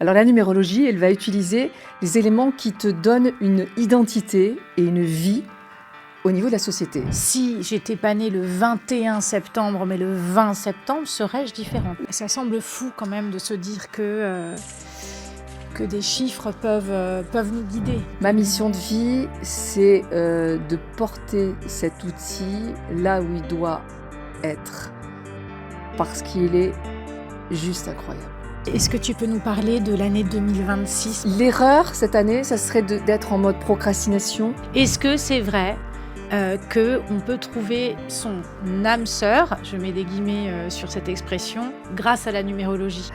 Alors la numérologie, elle va utiliser les éléments qui te donnent une identité et une vie au niveau de la société. Si j'étais pas née le 21 septembre, mais le 20 septembre, serais-je différente? Ça semble fou quand même de se dire que des chiffres peuvent nous guider. Ma mission de vie, c'est de porter cet outil là où il doit être, parce qu'il est juste incroyable. Est-ce que tu peux nous parler de l'année 2026? L'erreur cette année, ça serait d'être en mode procrastination. Est-ce que c'est vrai qu'on peut trouver son âme sœur, je mets des guillemets sur cette expression, grâce à la numérologie?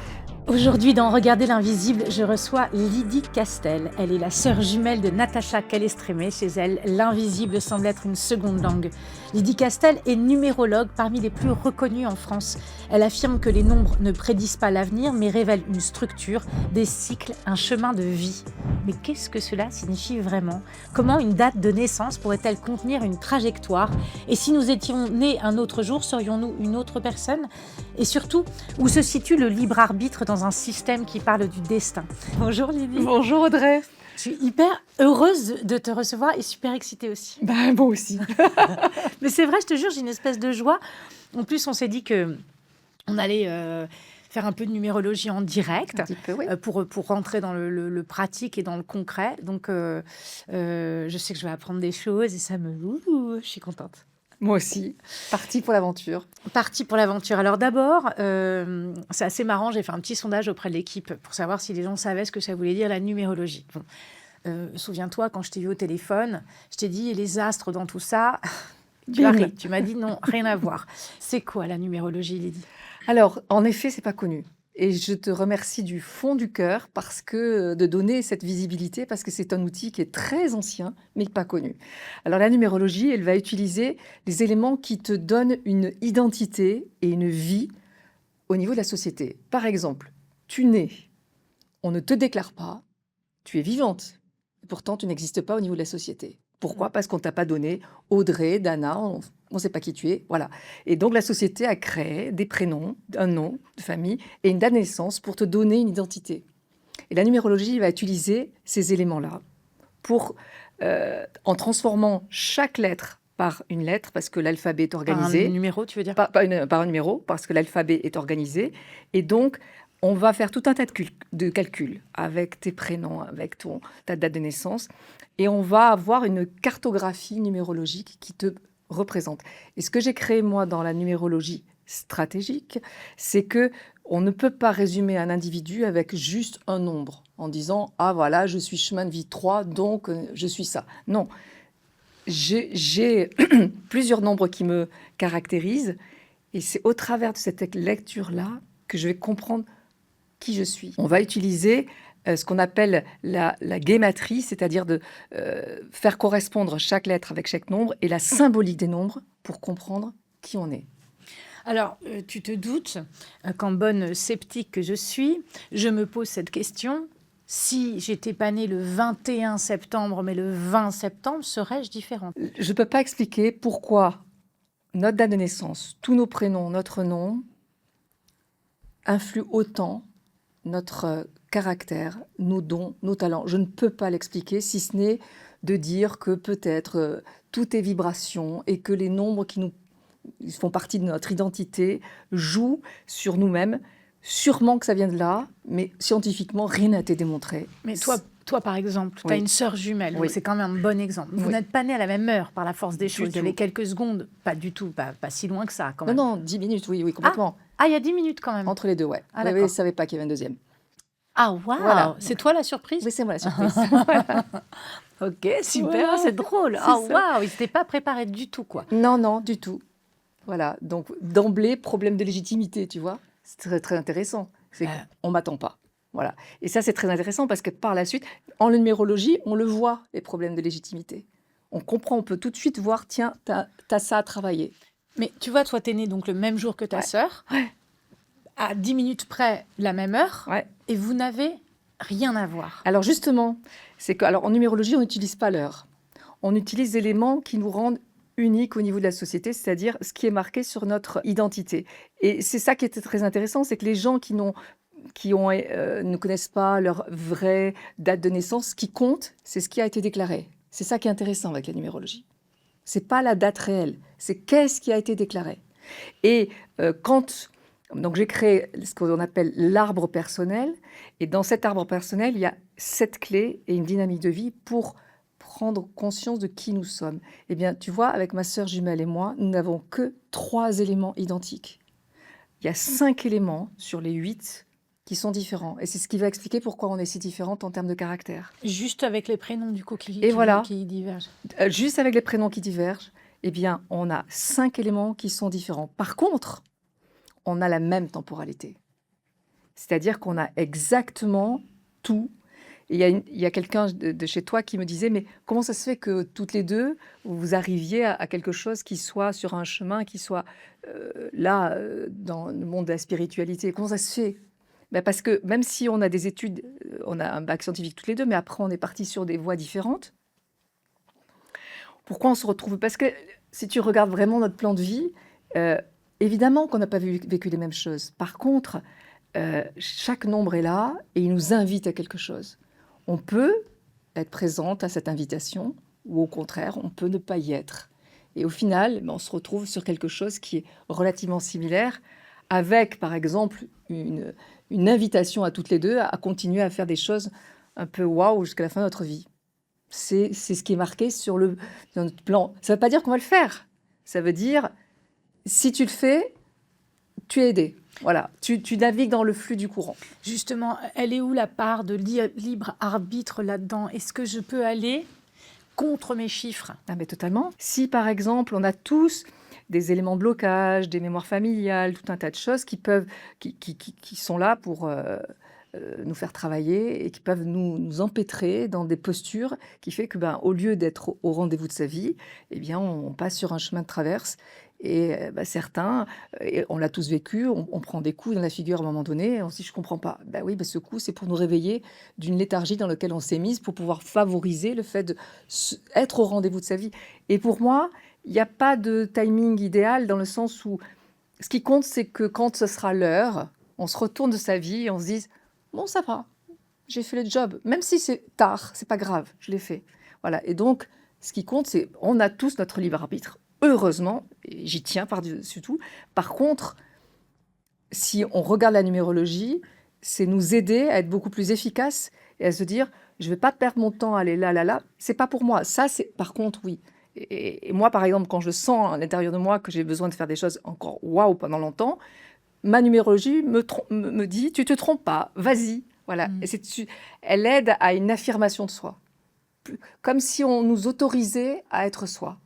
Aujourd'hui, dans Regarder l'invisible, je reçois Lydie Castel. Elle est la sœur jumelle de Natacha Calestrémé. Chez elle, l'invisible semble être une seconde langue. Lydie Castel est numérologue parmi les plus reconnus en France. Elle affirme que les nombres ne prédisent pas l'avenir, mais révèlent une structure, des cycles, un chemin de vie. Mais qu'est-ce que cela signifie vraiment? Comment une date de naissance pourrait-elle contenir une trajectoire? Et si nous étions nés un autre jour, serions-nous une autre personne? Et surtout, où se situe le libre arbitre dans un système qui parle du destin? Bonjour Lydie. Bonjour Audrey. Je suis hyper heureuse de te recevoir et super excitée aussi. Ben moi aussi. Mais c'est vrai, je te jure, j'ai une espèce de joie. En plus, on s'est dit que on allait faire un peu de numérologie en direct, Un petit peu, oui. pour rentrer dans le pratique et dans le concret. Donc, je sais que je vais apprendre des choses et ça me... je suis contente. Moi aussi. Parti pour l'aventure. Parti pour l'aventure. Alors d'abord, c'est assez marrant, j'ai fait un petit sondage auprès de l'équipe pour savoir si les gens savaient ce que ça voulait dire la numérologie. Bon. Souviens-toi, quand je t'ai vu au téléphone, je t'ai dit, et les astres dans tout ça, tu as ri. Tu m'as dit non, rien à voir. C'est quoi la numérologie, Lydie? Alors, en effet, c'est pas connu. Et je te remercie du fond du cœur parce que de donner cette visibilité, parce que c'est un outil qui est très ancien, mais pas connu. Alors la numérologie, elle va utiliser les éléments qui te donnent une identité et une vie au niveau de la société. Par exemple, tu nais, on ne te déclare pas, tu es vivante, et pourtant tu n'existes pas au niveau de la société. Pourquoi? Parce qu'on ne t'a pas donné Audrey, Dana, on ne sait pas qui tu es, voilà. Et donc la société a créé des prénoms, un nom de famille et une date de naissance pour te donner une identité. Et la numérologie va utiliser ces éléments-là pour, en transformant chaque lettre par une lettre, parce que l'alphabet est organisé. Par un numéro, tu veux dire? Par un numéro, parce que l'alphabet est organisé. Et donc, on va faire tout un tas de calculs avec tes prénoms, avec ta date de naissance. Et on va avoir une cartographie numérologique qui te représente. Et ce que j'ai créé, moi, dans la numérologie stratégique, c'est que on ne peut pas résumer un individu avec juste un nombre, en disant « Ah, voilà, je suis chemin de vie 3, donc je suis ça ». Non, j'ai plusieurs nombres qui me caractérisent, et c'est au travers de cette lecture-là que je vais comprendre qui je suis. On va utiliser ce qu'on appelle la guématrie, c'est-à-dire de faire correspondre chaque lettre avec chaque nombre et la symbolique des nombres pour comprendre qui on est. Alors, tu te doutes qu'en bonne sceptique que je suis, je me pose cette question. Si j'étais pas née le 21 septembre, mais le 20 septembre, serais-je différente? Je ne peux pas expliquer pourquoi notre date de naissance, tous nos prénoms, notre nom, influent autant notre caractère, nos dons, nos talents. Je ne peux pas l'expliquer, si ce n'est de dire que peut-être tout est vibration et que les nombres qui nous font partie de notre identité jouent sur nous-mêmes. Sûrement que ça vient de là, mais scientifiquement, rien n'a été démontré. Mais toi par exemple, tu as une sœur jumelle, donc c'est quand même un bon exemple. Vous n'êtes pas nés à la même heure par la force des choses. Il y avait quelques secondes, pas du tout, pas si loin que ça quand même. Non, 10 minutes, oui, complètement. Ah, il y a 10 minutes quand même. Entre les deux, ouais. Ah, je ne savais pas qu'il y avait un deuxième. Ah, waouh, voilà. C'est toi la surprise? Oui, c'est moi la surprise. Ok, super, voilà. c'est drôle. Ah, waouh, ils n'étaient pas préparés du tout, quoi. Non, du tout. Voilà, donc d'emblée, problème de légitimité, tu vois. C'est très, très intéressant. On ne m'attend pas. Voilà. Et ça, c'est très intéressant parce que par la suite, en numérologie, on le voit, les problèmes de légitimité. On comprend, on peut tout de suite voir, tiens, t'as ça à travailler. Mais tu vois, toi, t'es né donc le même jour que ta sœur, à 10 minutes près, la même heure, et vous n'avez rien à voir. Alors justement, c'est que, alors en numérologie, on n'utilise pas l'heure. On utilise des éléments qui nous rendent uniques au niveau de la société, c'est-à-dire ce qui est marqué sur notre identité. Et c'est ça qui était très intéressant, c'est que les gens qui n'ont ne connaissent pas leur vraie date de naissance. Ce qui compte, c'est ce qui a été déclaré. C'est ça qui est intéressant avec la numérologie. C'est pas la date réelle, c'est qu'est-ce qui a été déclaré. Et donc j'ai créé ce qu'on appelle l'arbre personnel, et dans cet arbre personnel, il y a 7 clés et une dynamique de vie pour prendre conscience de qui nous sommes. Eh bien, tu vois, avec ma sœur jumelle et moi, nous n'avons que 3 éléments identiques. Il y a 5 éléments sur les 8 qui sont différents. Et c'est ce qui va expliquer pourquoi on est si différentes en termes de caractère. Juste avec les prénoms, du coup, qui divergent. Juste avec les prénoms qui divergent, eh bien, on a 5 éléments qui sont différents. Par contre, on a la même temporalité. C'est-à-dire qu'on a exactement tout. Et il y a quelqu'un de chez toi qui me disait, mais comment ça se fait que toutes les deux, vous arriviez à quelque chose qui soit sur un chemin, qui soit dans le monde de la spiritualité? Comment ça se fait? Ben parce que même si on a des études, on a un bac scientifique toutes les deux, mais après on est parti sur des voies différentes. Pourquoi on se retrouve? Parce que si tu regardes vraiment notre plan de vie, évidemment qu'on n'a pas vécu les mêmes choses. Par contre, chaque nombre est là et il nous invite à quelque chose. On peut être présente à cette invitation ou au contraire, on peut ne pas y être. Et au final, on se retrouve sur quelque chose qui est relativement similaire avec, par exemple, une invitation à toutes les deux à continuer à faire des choses un peu waouh jusqu'à la fin de notre vie. C'est ce qui est marqué dans notre plan. Ça ne veut pas dire qu'on va le faire. Ça veut dire, si tu le fais, tu es aidé. Voilà, tu navigues dans le flux du courant. Justement, elle est où la part de libre arbitre là-dedans? Est-ce que je peux aller contre mes chiffres? Ah mais totalement. Si par exemple, on a tous des éléments de blocage, des mémoires familiales, tout un tas de choses qui sont là pour nous faire travailler et qui peuvent nous empêtrer dans des postures qui fait que, au lieu d'être au rendez-vous de sa vie, eh bien, on passe sur un chemin de traverse. Et certains, et on l'a tous vécu, on prend des coups dans la figure à un moment donné, et on se dit, je ne comprends pas. Oui, ce coup, c'est pour nous réveiller d'une léthargie dans laquelle on s'est mise, pour pouvoir favoriser le fait d'être au rendez-vous de sa vie. Et pour moi, il n'y a pas de timing idéal dans le sens où ce qui compte, c'est que quand ce sera l'heure, on se retourne de sa vie et on se dise, bon, ça va, j'ai fait le job. Même si c'est tard, c'est pas grave, je l'ai fait. Voilà. Et donc, ce qui compte, c'est on a tous notre libre arbitre. Heureusement, et j'y tiens par-dessus tout. Par contre, si on regarde la numérologie, c'est nous aider à être beaucoup plus efficaces et à se dire, je ne vais pas perdre mon temps à aller là. C'est pas pour moi. Ça, c'est par contre, oui. Et moi, par exemple, quand je sens à l'intérieur de moi que j'ai besoin de faire des choses encore waouh pendant longtemps, ma numérologie me dit, tu te trompes pas, vas-y. Voilà. Et elle aide à une affirmation de soi. Comme si on nous autorisait à être soi.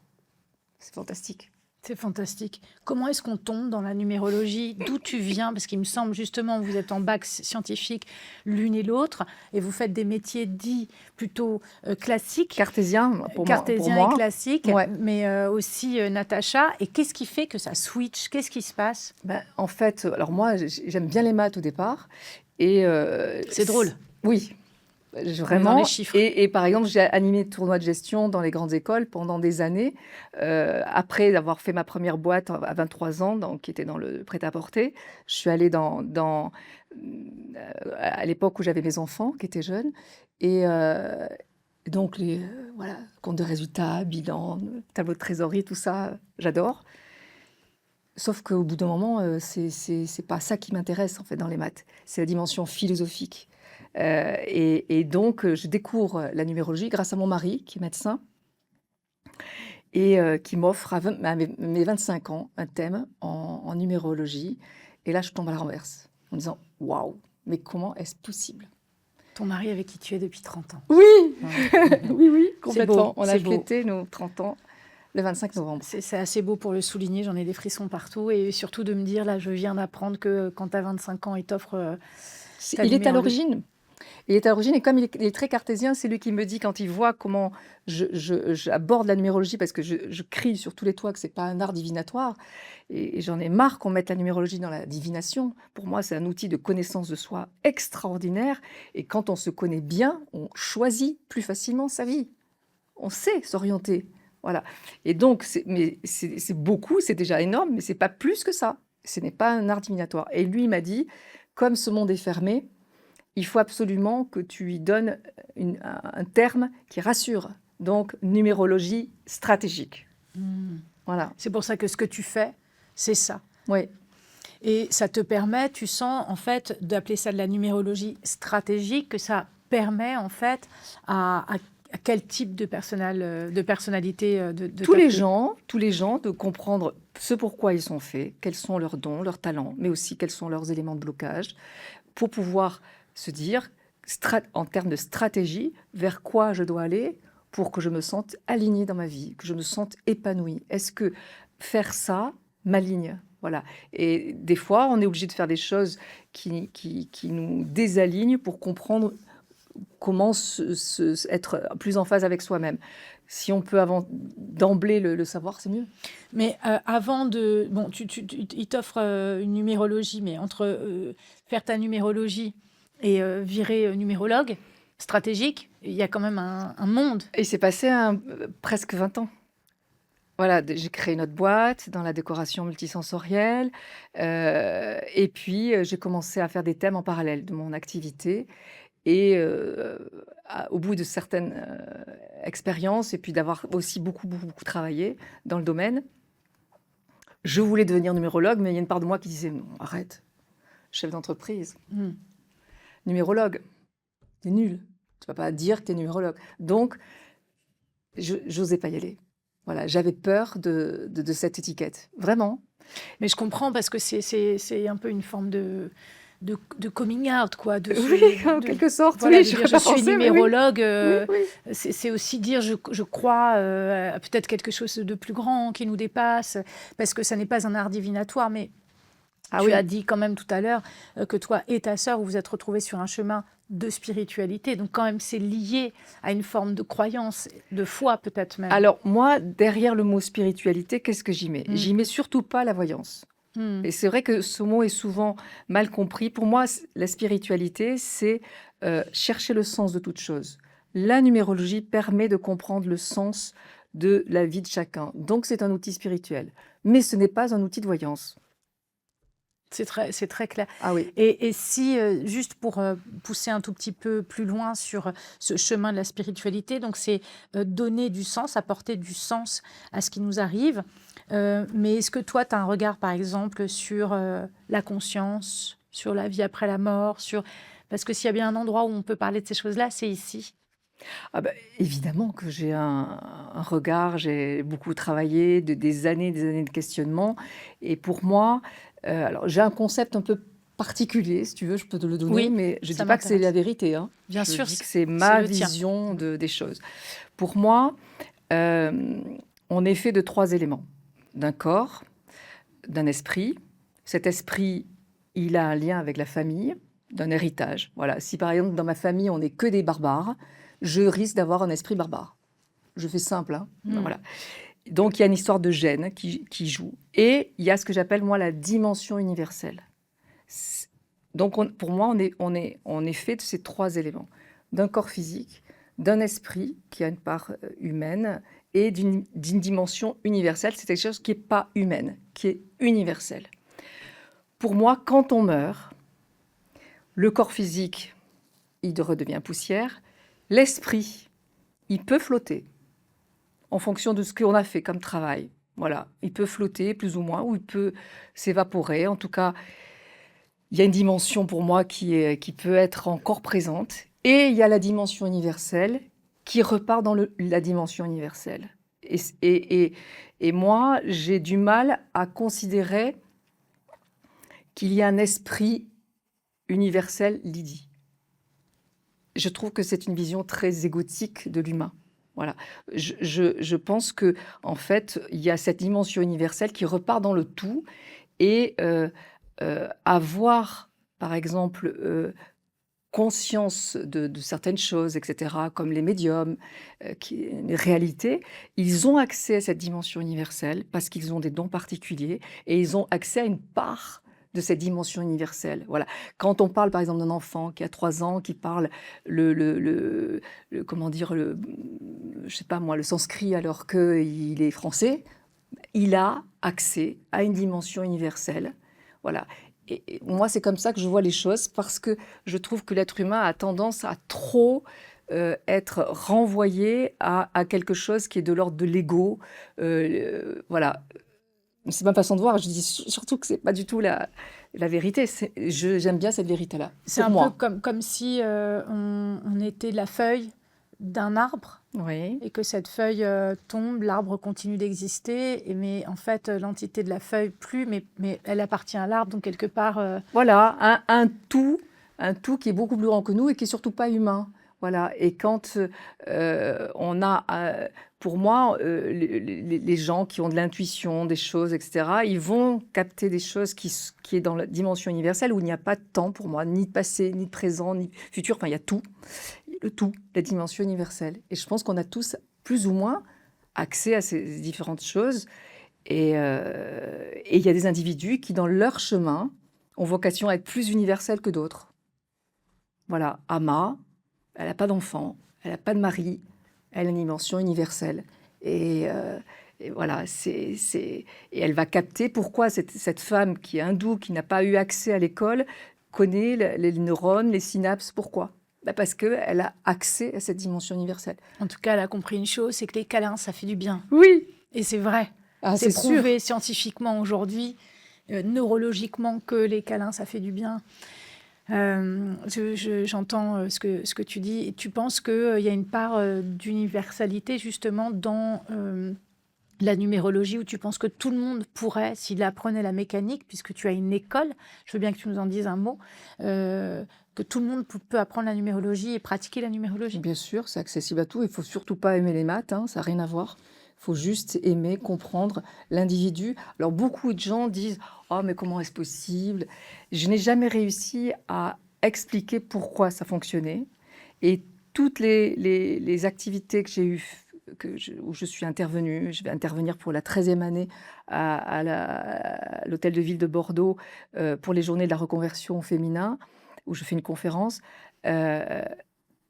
C'est fantastique. C'est fantastique. Comment est-ce qu'on tombe dans la numérologie? D'où tu viens? Parce qu'il me semble justement, vous êtes en bac scientifique l'une et l'autre, et vous faites des métiers dits plutôt classiques. Cartésien, pour moi. Et classique, ouais. Mais aussi Natacha. Et qu'est-ce qui fait que ça switch? Qu'est-ce qui se passe? En fait, alors moi, j'aime bien les maths au départ. Et c'est drôle. Oui. Vraiment. Dans les chiffres. Et par exemple, j'ai animé des tournois de gestion dans les grandes écoles pendant des années. Après avoir fait ma première boîte à 23 ans, qui était dans le prêt-à-porter, je suis allée à l'époque où j'avais mes enfants qui étaient jeunes. Et donc, compte de résultats, bilan, tableau de trésorerie, tout ça, j'adore. Sauf qu'au bout d'un moment, c'est pas ça qui m'intéresse en fait dans les maths. C'est la dimension philosophique. Et donc, je découvre la numérologie grâce à mon mari, qui est médecin, et qui m'offre à mes 25 ans un thème en numérologie. Et là, je tombe à la renverse, en me disant « Waouh, mais comment est-ce possible ?» Ton mari avec qui tu es depuis 30 ans. Oui, oui, complètement. On a fêté nos 30 ans le 25 novembre. C'est assez beau pour le souligner, j'en ai des frissons partout. Et surtout de me dire, là, je viens d'apprendre que quand tu as 25 ans, il t'offre... Il est à l'origine. Il est à l'origine, et comme il est très cartésien, c'est lui qui me dit, quand il voit comment j'aborde la numérologie, parce que je crie sur tous les toits que ce n'est pas un art divinatoire, et j'en ai marre qu'on mette la numérologie dans la divination. Pour moi, c'est un outil de connaissance de soi extraordinaire, et quand on se connaît bien, on choisit plus facilement sa vie. On sait s'orienter. Voilà. Et donc, c'est beaucoup, c'est déjà énorme, mais ce n'est pas plus que ça. Ce n'est pas un art divinatoire. Et lui, il m'a dit, comme ce monde est fermé, il faut absolument que tu lui donnes un terme qui rassure. Donc, numérologie stratégique. Voilà. C'est pour ça que ce que tu fais, c'est ça. Oui. Et ça te permet, tu sens, en fait, d'appeler ça de la numérologie stratégique, que ça permet, en fait, à quel type de personnalité de tous les gens, de comprendre ce pourquoi ils sont faits, quels sont leurs dons, leurs talents, mais aussi quels sont leurs éléments de blocage, pour pouvoir se dire, en termes de stratégie, vers quoi je dois aller pour que je me sente alignée dans ma vie, que je me sente épanouie. Est-ce que faire ça m'aligne? Voilà. Et des fois, on est obligé de faire des choses qui nous désalignent pour comprendre comment être plus en phase avec soi-même. Si on peut d'emblée le savoir, c'est mieux. Mais avant de... Bon, il t'offre une numérologie, mais entre faire ta numérologie et virer numérologue stratégique, il y a quand même un monde. Et il s'est passé presque 20 ans. Voilà, j'ai créé notre boîte dans la décoration multisensorielle. Et puis, j'ai commencé à faire des thèmes en parallèle de mon activité. Et au bout de certaines expériences, et puis d'avoir aussi beaucoup travaillé dans le domaine, je voulais devenir numérologue, mais il y a une part de moi qui disait « Non, arrête, chef d'entreprise, numérologue, t'es nul, tu vas pas dire que t'es numérologue. » Donc, j'osais pas y aller. Voilà, j'avais peur de cette étiquette, vraiment. Mais je comprends parce que c'est un peu une forme de coming out, quoi. Oui, en quelque sorte. Voilà, oui, je suis numérologue. Oui. C'est aussi dire je crois à peut-être quelque chose de plus grand qui nous dépasse, parce que ça n'est pas un art divinatoire, mais tu as dit quand même tout à l'heure que toi et ta sœur, vous vous êtes retrouvés sur un chemin de spiritualité. Donc quand même, c'est lié à une forme de croyance, de foi peut-être même. Alors moi, derrière le mot spiritualité, qu'est-ce que j'y mets? J'y mets surtout pas la voyance. Et c'est vrai que ce mot est souvent mal compris. Pour moi, la spiritualité, c'est chercher le sens de toute chose. La numérologie permet de comprendre le sens de la vie de chacun. Donc, c'est un outil spirituel. Mais ce n'est pas un outil de voyance. C'est très clair. Ah oui. Et si, juste pour pousser un tout petit peu plus loin sur ce chemin de la spiritualité, donc c'est donner du sens, apporter du sens à ce qui nous arrive. Mais est-ce que toi, tu as un regard, par exemple, sur la conscience, sur la vie après la mort, parce que s'il y a bien un endroit où on peut parler de ces choses-là, c'est ici. Ah bah, évidemment que j'ai un regard, j'ai beaucoup travaillé, des années de questionnement. Et pour moi, alors j'ai un concept un peu particulier, si tu veux, je peux te le donner, Oui, mais je ne ça dis pas que c'est m'intéresse. la vérité. Hein. Bien Je sûr, dis que c'est ma le tien. vision des choses. Pour moi, on est fait de 3 éléments. D'un corps, d'un esprit. Cet esprit, il a un lien avec la famille, d'un héritage. Voilà. Si par exemple, dans ma famille, on n'est que des barbares, je risque d'avoir un esprit barbare. Je fais simple, hein. Voilà. Donc, il y a une histoire de gènes qui joue. Et il y a ce que j'appelle, moi, la dimension universelle. Donc, pour moi, on est fait de ces 3 éléments. D'un corps physique, d'un esprit qui a une part humaine et d'une dimension universelle. C'est quelque chose qui n'est pas humaine, qui est universelle. Pour moi, quand on meurt, le corps physique, il redevient poussière. L'esprit, il peut flotter en fonction de ce qu'on a fait comme travail. Voilà, il peut flotter plus ou moins, ou il peut s'évaporer. En tout cas, il y a une dimension pour moi qui peut être encore présente. Et il y a la dimension universelle qui repart dans la dimension universelle. Et moi, j'ai du mal à considérer qu'il y a un esprit universel, Lydie. Je trouve que c'est une vision très égotique de l'humain. Voilà. Je pense que en fait, il y a cette dimension universelle qui repart dans le tout et avoir, par exemple, conscience de certaines choses, etc., comme les médiums, les réalités, ils ont accès à cette dimension universelle parce qu'ils ont des dons particuliers et ils ont accès à une part de cette dimension universelle. Voilà. Quand on parle, par exemple, d'un enfant qui a 3 ans, qui parle comment dire, je sais pas moi, le sanskrit alors qu'il est français, il a accès à une dimension universelle. Voilà. Et moi, c'est comme ça que je vois les choses, parce que je trouve que l'être humain a tendance à trop être renvoyé à quelque chose qui est de l'ordre de l'ego. Voilà. C'est ma façon de voir. Je dis surtout que c'est pas du tout la vérité. J'aime bien cette vérité-là. C'est Pour un moi. peu comme si on était la feuille d'un arbre Oui. et que cette feuille tombe, l'arbre continue d'exister, mais en fait, l'entité de la feuille plus, mais elle appartient à l'arbre, donc quelque part... Voilà, un tout qui est beaucoup plus grand que nous et qui est surtout pas humain. Voilà. Et quand on a, pour moi, les gens qui ont de l'intuition, des choses, etc., ils vont capter des choses qui est dans la dimension universelle, où il n'y a pas de temps pour moi, ni de passé, ni de présent, ni de futur. Enfin, il y a tout, le tout, la dimension universelle. Et je pense qu'on a tous, plus ou moins, accès à ces différentes choses. Et il y a des individus qui, dans leur chemin, ont vocation à être plus universels que d'autres. Voilà, Ama, elle n'a pas d'enfant, elle n'a pas de mari, elle a une dimension universelle. Et voilà, et elle va capter pourquoi cette femme qui est hindoue, qui n'a pas eu accès à l'école, connaît les neurones, les synapses. Pourquoi? Parce qu'elle a accès à cette dimension universelle. En tout cas, elle a compris une chose, c'est que les câlins, ça fait du bien. Oui. Et c'est vrai. Ah, c'est sûr. prouvé scientifiquement aujourd'hui, neurologiquement, que les câlins, ça fait du bien. J'entends ce que tu dis. Et tu penses qu'il y a une part d'universalité justement dans la numérologie, où tu penses que tout le monde pourrait, s'il apprenait la mécanique, puisque tu as une école, je veux bien que tu nous en dises un mot, que tout le monde peut apprendre la numérologie et pratiquer la numérologie? Bien sûr, c'est accessible à tout. Il ne faut surtout pas aimer les maths, hein, ça n'a rien à voir. Il faut juste aimer, comprendre l'individu. Alors, beaucoup de gens disent « Oh, mais comment est-ce possible ?» Je n'ai jamais réussi à expliquer pourquoi ça fonctionnait. Et toutes les activités que j'ai eues, où je suis intervenue, je vais intervenir pour la 13e année à l'hôtel de ville de Bordeaux pour les journées de la reconversion au féminin, où je fais une conférence.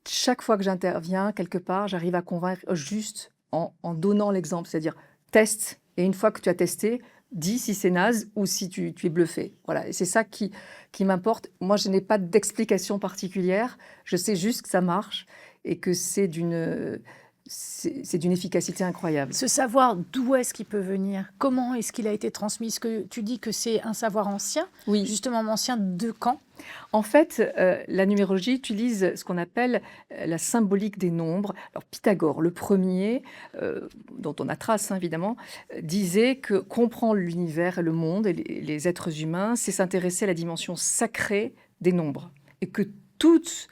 Chaque fois que j'interviens quelque part, j'arrive à convaincre juste en donnant l'exemple, c'est-à-dire teste, et une fois que tu as testé, dis si c'est naze ou si tu es bluffé. Voilà, et c'est ça qui m'importe. Moi, je n'ai pas d'explication particulière, je sais juste que ça marche et que c'est d'une efficacité incroyable. Ce savoir, d'où est-ce qu'il peut venir? Comment est-ce qu'il a été transmis? Est-ce que tu dis que c'est un savoir ancien? Oui. Justement, ancien de quand? En fait, la numérologie utilise ce qu'on appelle la symbolique des nombres. Alors, Pythagore, le premier, dont on a trace, hein, évidemment, disait que comprendre l'univers et le monde et les êtres humains, c'est s'intéresser à la dimension sacrée des nombres. Et que toute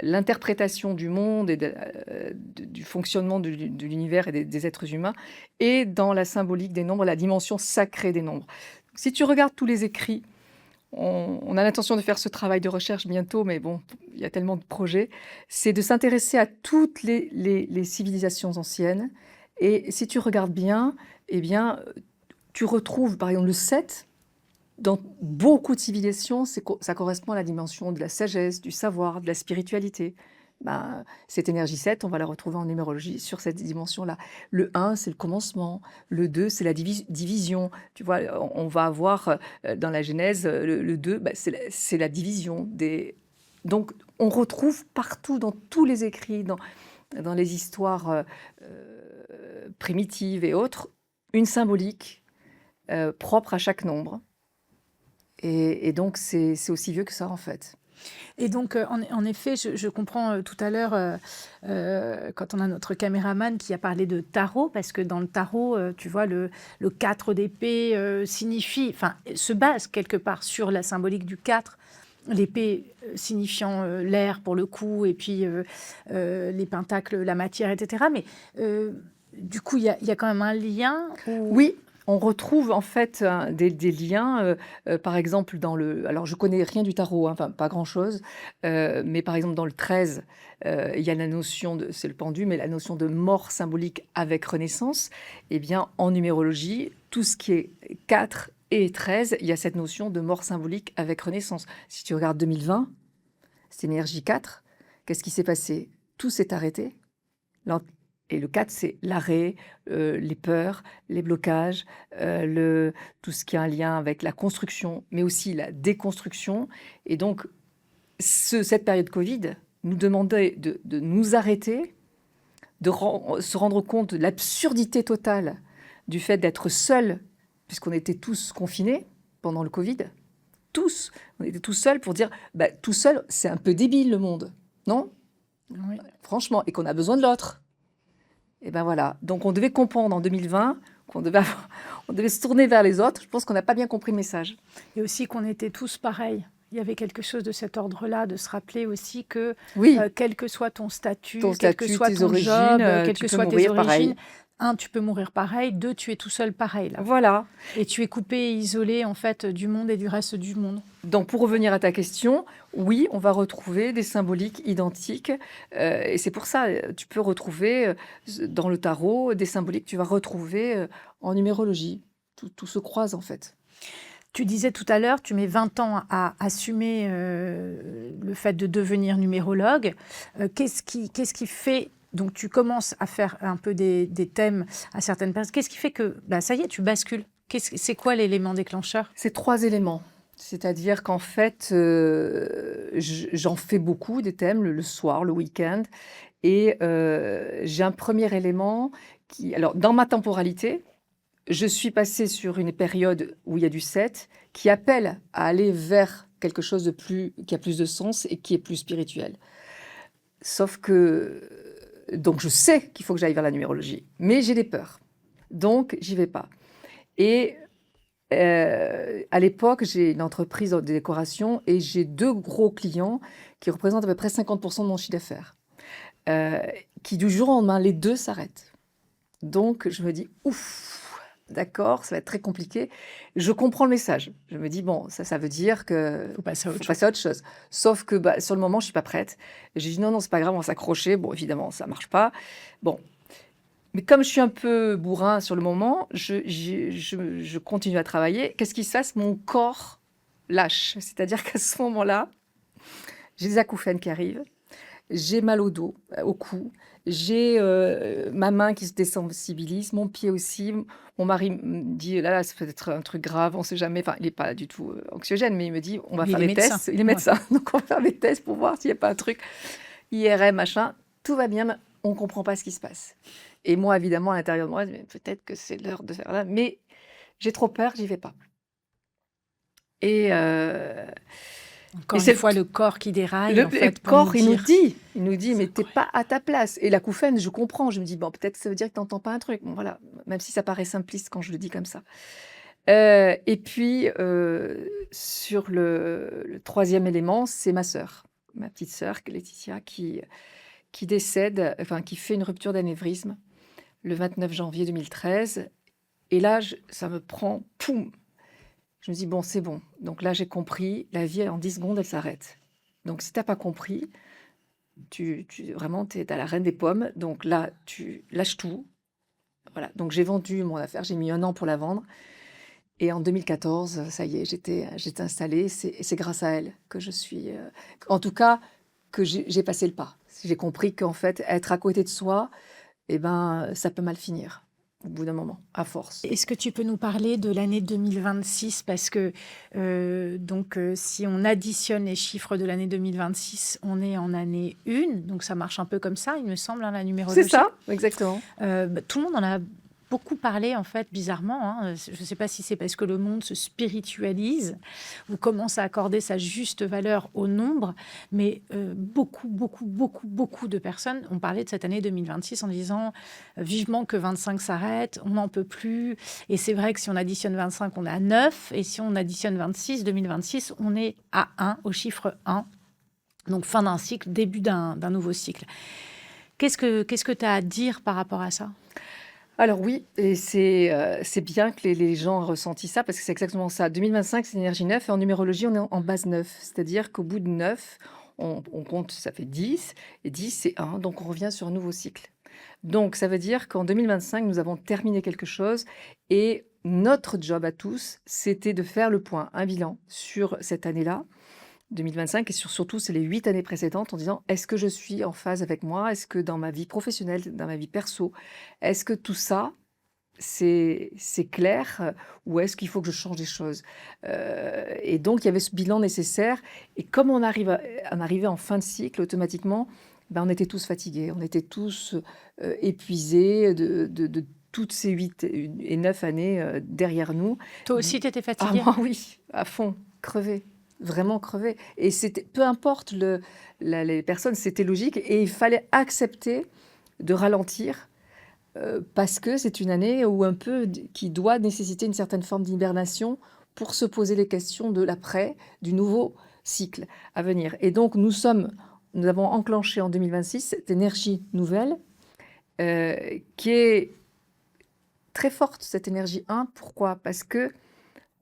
l'interprétation du monde et du fonctionnement de l'univers et des êtres humains est dans la symbolique des nombres, la dimension sacrée des nombres. Si tu regardes tous les écrits, on a l'intention de faire ce travail de recherche bientôt, mais bon, il y a tellement de projets, c'est de s'intéresser à toutes les civilisations anciennes. Et si tu regardes bien, eh bien, tu retrouves, par exemple, le 7. Dans beaucoup de civilisations, ça correspond à la dimension de la sagesse, du savoir, de la spiritualité. Cette énergie 7, on va la retrouver en numérologie sur cette dimension-là. Le 1, c'est le commencement. Le 2, c'est la division. Tu vois, on va avoir dans la Genèse, le 2, c'est la division. Donc, on retrouve partout, dans tous les écrits, dans les histoires primitives et autres, une symbolique propre à chaque nombre. Et donc, c'est aussi vieux que ça, en fait. Et donc, en effet, je comprends tout à l'heure, quand on a notre caméraman qui a parlé de tarot, parce que dans le tarot, tu vois, le 4 d'épée signifie, enfin, se base quelque part sur la symbolique du 4, l'épée signifiant l'air pour le coup, et puis les pentacles, la matière, etc. Mais du coup, il y a quand même un lien où... Oui. On retrouve en fait des liens, par exemple dans le... Alors je connais rien du tarot, hein, enfin pas grand-chose, mais par exemple dans le 13, il y a la notion c'est le pendu, mais la notion de mort symbolique avec renaissance. Eh bien en numérologie, tout ce qui est 4 et 13, il y a cette notion de mort symbolique avec renaissance. Si tu regardes 2020, c'est énergie 4, qu'est-ce qui s'est passé? Tout s'est arrêté. Et le 4, c'est l'arrêt, les peurs, les blocages, tout ce qui a un lien avec la construction, mais aussi la déconstruction. Et donc, cette période Covid nous demandait de nous arrêter, se rendre compte de l'absurdité totale du fait d'être seuls, puisqu'on était tous confinés pendant le Covid. Tous, on était tous seuls pour dire, tout seul, c'est un peu débile le monde, non ? Oui. Franchement, et qu'on a besoin de l'autre. Et ben voilà. Donc on devait comprendre en 2020 on devait se tourner vers les autres. Je pense qu'on n'a pas bien compris le message. Et aussi qu'on était tous pareils. Il y avait quelque chose de cet ordre-là, de se rappeler aussi que Oui. Quel que soit ton statut, Ton quel que soit tes ton origines, job, tu quelles que peux soient tes mourir origines, pareil. 1, tu peux mourir pareil, 2, tu es tout seul pareil là. Voilà. Et tu es coupé et isolé en fait du monde et du reste du monde. Donc pour revenir à ta question, oui, on va retrouver des symboliques identiques. Et c'est pour ça, tu peux retrouver dans le tarot des symboliques que tu vas retrouver en numérologie. Tout se croise en fait. Tu disais tout à l'heure, tu mets 20 ans à assumer le fait de devenir numérologue. Qu'est-ce qui fait... Donc, tu commences à faire un peu des thèmes à certaines personnes. Qu'est-ce qui fait que, ça y est, tu bascules? C'est quoi l'élément déclencheur? C'est 3 éléments. C'est-à-dire qu'en fait, j'en fais beaucoup des thèmes le soir, le week-end. Et j'ai un premier élément qui... Alors, dans ma temporalité, je suis passée sur une période où il y a du 7 qui appelle à aller vers quelque chose qui a plus de sens et qui est plus spirituel. Sauf que... Donc, je sais qu'il faut que j'aille vers la numérologie, mais j'ai des peurs. Donc, j'y vais pas. Et à l'époque, j'ai une entreprise de décoration et j'ai 2 gros clients qui représentent à peu près 50% de mon chiffre d'affaires. Qui du jour au lendemain, les 2 s'arrêtent. Donc, je me dis, ouf, d'accord, ça va être très compliqué. Je comprends le message. Je me dis, bon, ça veut dire que Faut passer à autre chose. Sauf que sur le moment, je suis pas prête. J'ai dit, non, c'est pas grave, on va s'accrocher. Bon, évidemment, ça marche pas. Bon. Mais comme je suis un peu bourrin sur le moment, je continue à travailler. Qu'est-ce qui se passe? Mon corps lâche. C'est-à-dire qu'à ce moment-là, j'ai des acouphènes qui arrivent. J'ai mal au dos, au cou. J'ai ma main qui se désensibilise, mon pied aussi. Mon mari me dit, là, ça peut être un truc grave, on ne sait jamais. Enfin, il n'est pas du tout anxiogène, mais il me dit, on va faire les tests. Il est médecin, donc on va faire les tests pour voir s'il n'y a pas un truc IRM, machin. Tout va bien, mais on ne comprend pas ce qui se passe. Et moi, évidemment, à l'intérieur de moi, peut-être que c'est l'heure de faire là. Mais j'ai trop peur, j'y vais pas. Et... Encore une fois, le corps qui déraille. Le corps, il nous dit, mais t'es pas à ta place. Et l'acouphène, je comprends. Je me dis, bon, peut-être ça veut dire que t'entends pas un truc. Bon, voilà, même si ça paraît simpliste quand je le dis comme ça. Et puis, sur le 3e élément, c'est ma sœur, ma petite sœur, Laetitia, qui décède, enfin, qui fait une rupture d'anévrisme le 29 janvier 2013. Et là, ça me prend, poum. Je me dis, bon, c'est bon. Donc là, j'ai compris. La vie, en 10 secondes, elle s'arrête. Donc, si tu n'as pas compris, vraiment, tu es à la reine des pommes. Donc là, tu lâches tout. Voilà. Donc, j'ai vendu mon affaire. J'ai mis 1 an pour la vendre. Et en 2014, ça y est, j'étais installée. C'est grâce à elle que je suis... en tout cas, que j'ai passé le pas. J'ai compris qu'en fait, être à côté de soi, ça peut mal finir. Au bout d'un moment, à force. Est-ce que tu peux nous parler de l'année 2026? Parce que si on additionne les chiffres de l'année 2026, on est en année 1. Donc ça marche un peu comme ça, il me semble, la numérologie. C'est ça, exactement. Tout le monde en a beaucoup parlé, en fait, bizarrement. Je ne sais pas si c'est parce que le monde se spiritualise ou commence à accorder sa juste valeur au nombre, mais beaucoup de personnes ont parlé de cette année 2026 en disant vivement que 25 s'arrête, on n'en peut plus. Et c'est vrai que si on additionne 25, on est à 9. Et si on additionne 26, 2026, on est à 1, au chiffre 1. Donc fin d'un cycle, début d'un nouveau cycle. Qu'est-ce que tu as à dire par rapport à ça ? Alors oui, et c'est bien que les gens aient ressenti ça, parce que c'est exactement ça. 2025, c'est l'énergie 9, et en numérologie, on est en base 9. C'est-à-dire qu'au bout de 9, on compte, ça fait 10, et 10, c'est 1, donc on revient sur un nouveau cycle. Donc ça veut dire qu'en 2025, nous avons terminé quelque chose, et notre job à tous, c'était de faire le point, un bilan sur cette année-là, 2025 et surtout, c'est les 8 années précédentes en disant: «Est-ce que je suis en phase avec moi? Est-ce que dans ma vie professionnelle, dans ma vie perso, est-ce que tout ça, c'est clair, ou est-ce qu'il faut que je change des choses?» Et donc il y avait ce bilan nécessaire et comme on arrivait en fin de cycle, automatiquement, ben, on était tous fatigués, on était tous, épuisés de toutes ces 8 et 9 années, derrière nous. Toi aussi, tu étais Ah fatiguée? moi oui, à fond, crevée, vraiment crevée et c'était peu importe les personnes, c'était logique et il fallait accepter de ralentir, parce que c'est une année où un peu qui doit nécessiter une certaine forme d'hibernation pour se poser les questions de l'après, du nouveau cycle à venir et donc nous avons enclenché en 2026 cette énergie nouvelle, qui est très forte, cette énergie 1. Pourquoi? Parce que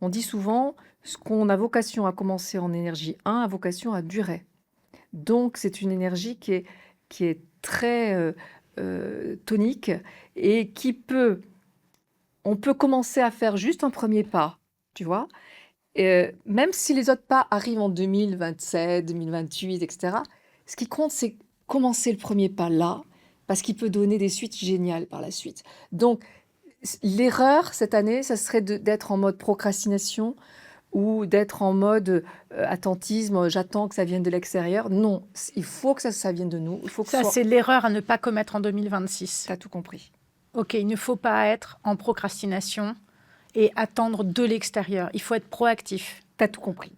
on dit souvent, ce qu'on a vocation à commencer en énergie 1 a vocation à durer. Donc c'est une énergie qui est très, tonique et on peut commencer à faire juste un premier pas, tu vois? Même si les autres pas arrivent en 2027, 2028 et cetera, ce qui compte, c'est commencer le premier pas là, parce qu'il peut donner des suites géniales par la suite. Donc l'erreur cette année, ça serait d'être en mode procrastination ou d'être en mode attentisme, j'attends que ça vienne de l'extérieur. Non, il faut que ça vienne de nous. Il faut que Ça, c'est l'erreur à ne pas commettre en 2026. Tu as tout compris. Ok, il ne faut pas être en procrastination et attendre de l'extérieur. Il faut être proactif. Tu as tout compris.